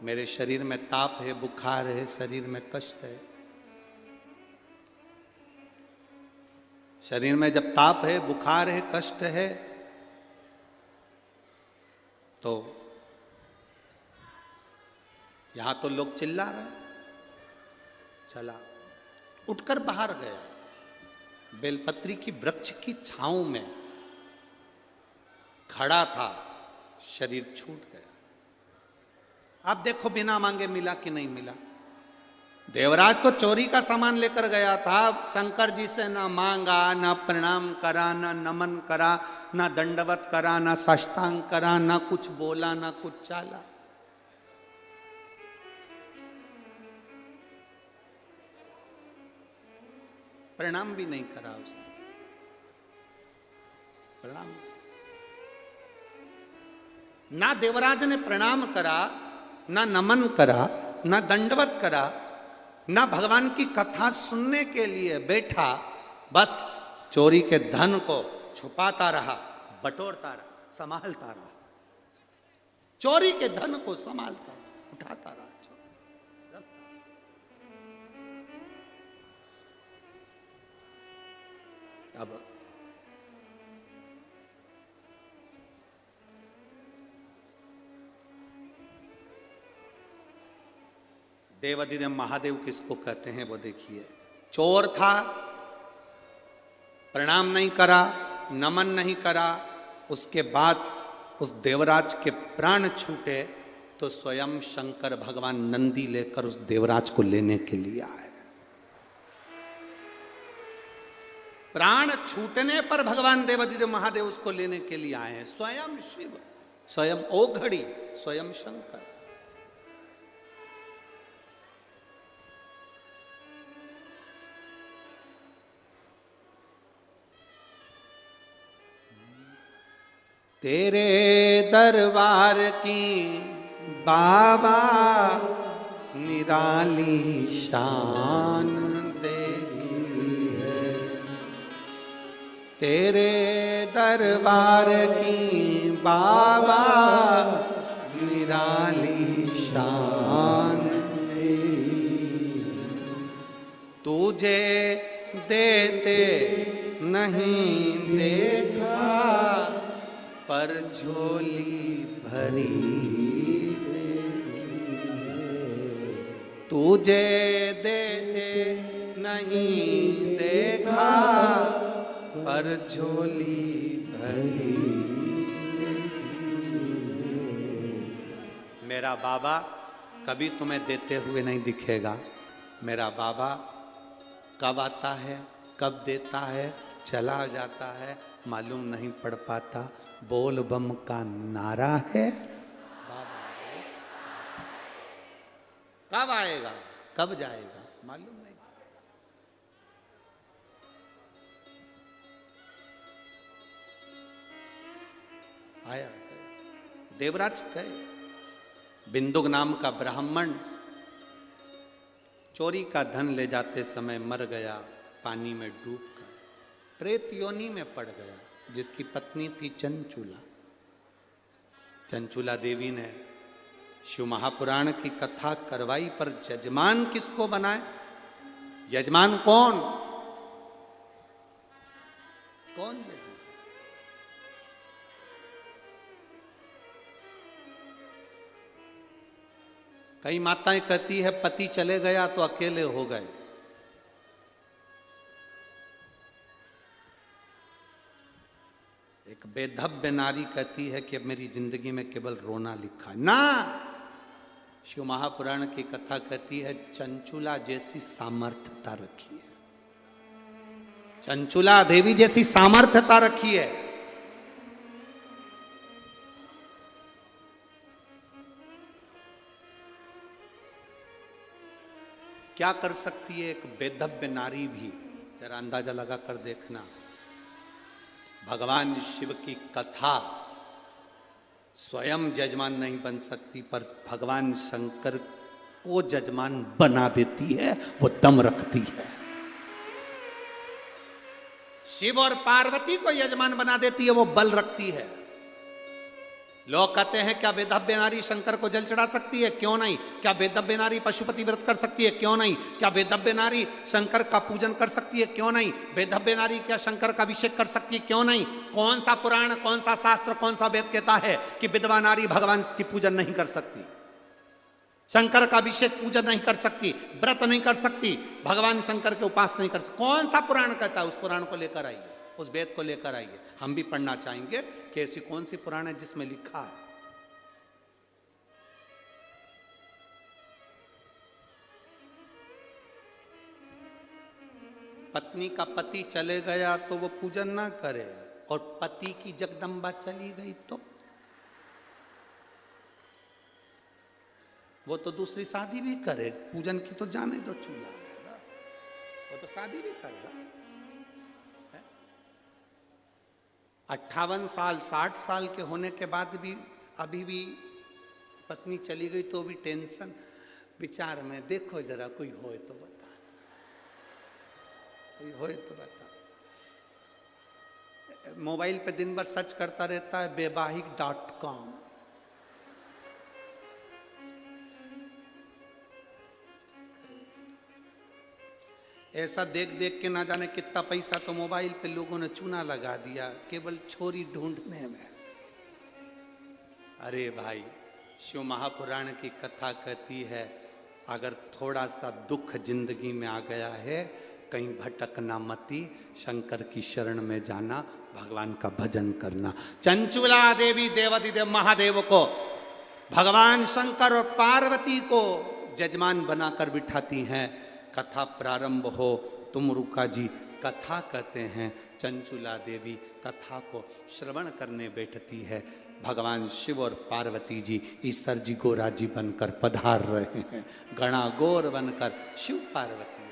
मेरे शरीर में ताप है, बुखार है, शरीर में कष्ट है। शरीर में जब ताप है, बुखार है, कष्ट है, तो यहां तो लोग चिल्ला रहे। चला, उठकर बाहर गया, बेलपत्री की वृक्ष की छांव में खड़ा था, शरीर छूट गया। अब देखो बिना मांगे मिला कि नहीं मिला। देवराज तो चोरी का सामान लेकर गया था, शंकर जी से ना मांगा, ना प्रणाम करा, ना नमन करा, ना दंडवत करा, ना साष्टांग करा, ना कुछ बोला, ना कुछ चाला। प्रणाम भी नहीं करा उसने, प्रणाम। ना देवराज ने प्रणाम करा, ना नमन करा, ना दंडवत करा, ना भगवान की कथा सुनने के लिए बैठा, बस चोरी के धन को छुपाता रहा, बटोरता रहा, संभालता रहा। चोरी के धन को संभालता रहा, उठाता रहा। अब देवाधिदेव महादेव किसको कहते हैं वो देखिए। चोर था, प्रणाम नहीं करा, नमन नहीं करा, उसके बाद उस देवराज के प्राण छूटे तो स्वयं शंकर भगवान नंदी लेकर उस देवराज को लेने के लिए आए। प्राण छूटने पर भगवान देवाधिदेव महादेव उसको लेने के लिए आए हैं। स्वयं शिव, स्वयं ओघड़ी, स्वयं शंकर। तेरे दरबार की बाबा निराली शान देखी है, तेरे दरबार की बाबा निराली शान देखी। तुझे देते नहीं देखा पर झोली भरी देखी, तुझे देते नहीं देखा पर झोली भरी। मेरा बाबा कभी तुम्हें देते हुए नहीं दिखेगा। मेरा बाबा कब आता है, कब देता है, चला जाता है, मालूम नहीं पड़ पाता। बोल बम का नारा है, बाबा कब आएगा, कब जाएगा, मालूम नहीं। आया देवराज गए। बिंदुक नाम का ब्राह्मण चोरी का धन ले जाते समय मर गया पानी में डूबकर, प्रेत योनि में पड़ गया, जिसकी पत्नी थी चंचूला। चंचूला देवी ने शिव महापुराण की कथा करवाई, पर यजमान किसको बनाए? यजमान कौन? कौन यजमान? कई माताएं कहती है पति चले गया तो अकेले हो गए। एक बेधव्य नारी कहती है कि अब मेरी जिंदगी में केवल रोना लिखा है। ना, शिव महापुराण की कथा कहती है चंचूला जैसी सामर्थ्यता रखी है, चंचूला देवी जैसी सामर्थ्यता रखी है। क्या कर सकती है एक बेधव्य नारी भी? जरा अंदाजा लगा कर देखना। भगवान शिव की कथा स्वयं जजमान नहीं बन सकती, पर भगवान शंकर को जजमान बना देती है, वो दम रखती है। शिव और पार्वती को यजमान बना देती है, वो बल रखती है। लोग कहते हैं क्या वेदव्य नारी शंकर को जल चढ़ा सकती है? क्यों नहीं। क्या वेदव्य नारी पशुपति व्रत कर सकती है? क्यों नहीं। क्या वेदव्य नारी शंकर का पूजन कर सकती है? क्यों नहीं। वेदव्य नारी क्या शंकर का अभिषेक कर सकती है? क्यों नहीं। कौन सा पुराण, कौन सा शास्त्र, कौन सा वेद कहता है कि विधवा नारी भगवान की पूजन नहीं कर सकती, शंकर का अभिषेक पूजन नहीं कर सकती, व्रत नहीं कर सकती, भगवान शंकर के उपास नहीं कर सकती? कौन सा पुराण कहता है? उस पुराण को लेकर आइए, उस वेद को लेकर आइए। हम भी पढ़ना चाहेंगे कि ऐसी कौन सी पुराण है जिसमें लिखा है। पत्नी का पति चले गया तो वो पूजन ना करे, और पति की जगदम्बा चली गई तो वो तो दूसरी शादी भी करे। पूजन की तो जाने दो, चूल्हा वो तो शादी भी करेगा। 58 साल 60 साल के होने के बाद भी अभी भी पत्नी चली गई तो भी टेंशन। विचार में देखो जरा, कोई होए तो बता, कोई होए तो बता। मोबाइल पे दिन भर सर्च करता रहता है वैवाहिक.com। ऐसा देख देख के ना जाने कितना पैसा तो मोबाइल पे लोगों ने चूना लगा दिया केवल छोरी ढूंढने में। अरे भाई, शिव महापुराण की कथा कहती है अगर थोड़ा सा दुख जिंदगी में आ गया है, कहीं भटकना मती, शंकर की शरण में जाना, भगवान का भजन करना। चंचूला देवी देवादिदेव महादेव को भगवान शंकर और पार्वती को जजमान बनाकर बिठाती हैं। कथा प्रारंभ हो, तुम रुका जी कथा कहते हैं। चंचूला देवी कथा को श्रवण करने बैठती है। भगवान शिव और पार्वती जी ईश्वर जी गोरा जी बनकर पधार रहे हैं, गणा गौर बनकर शिव पार्वती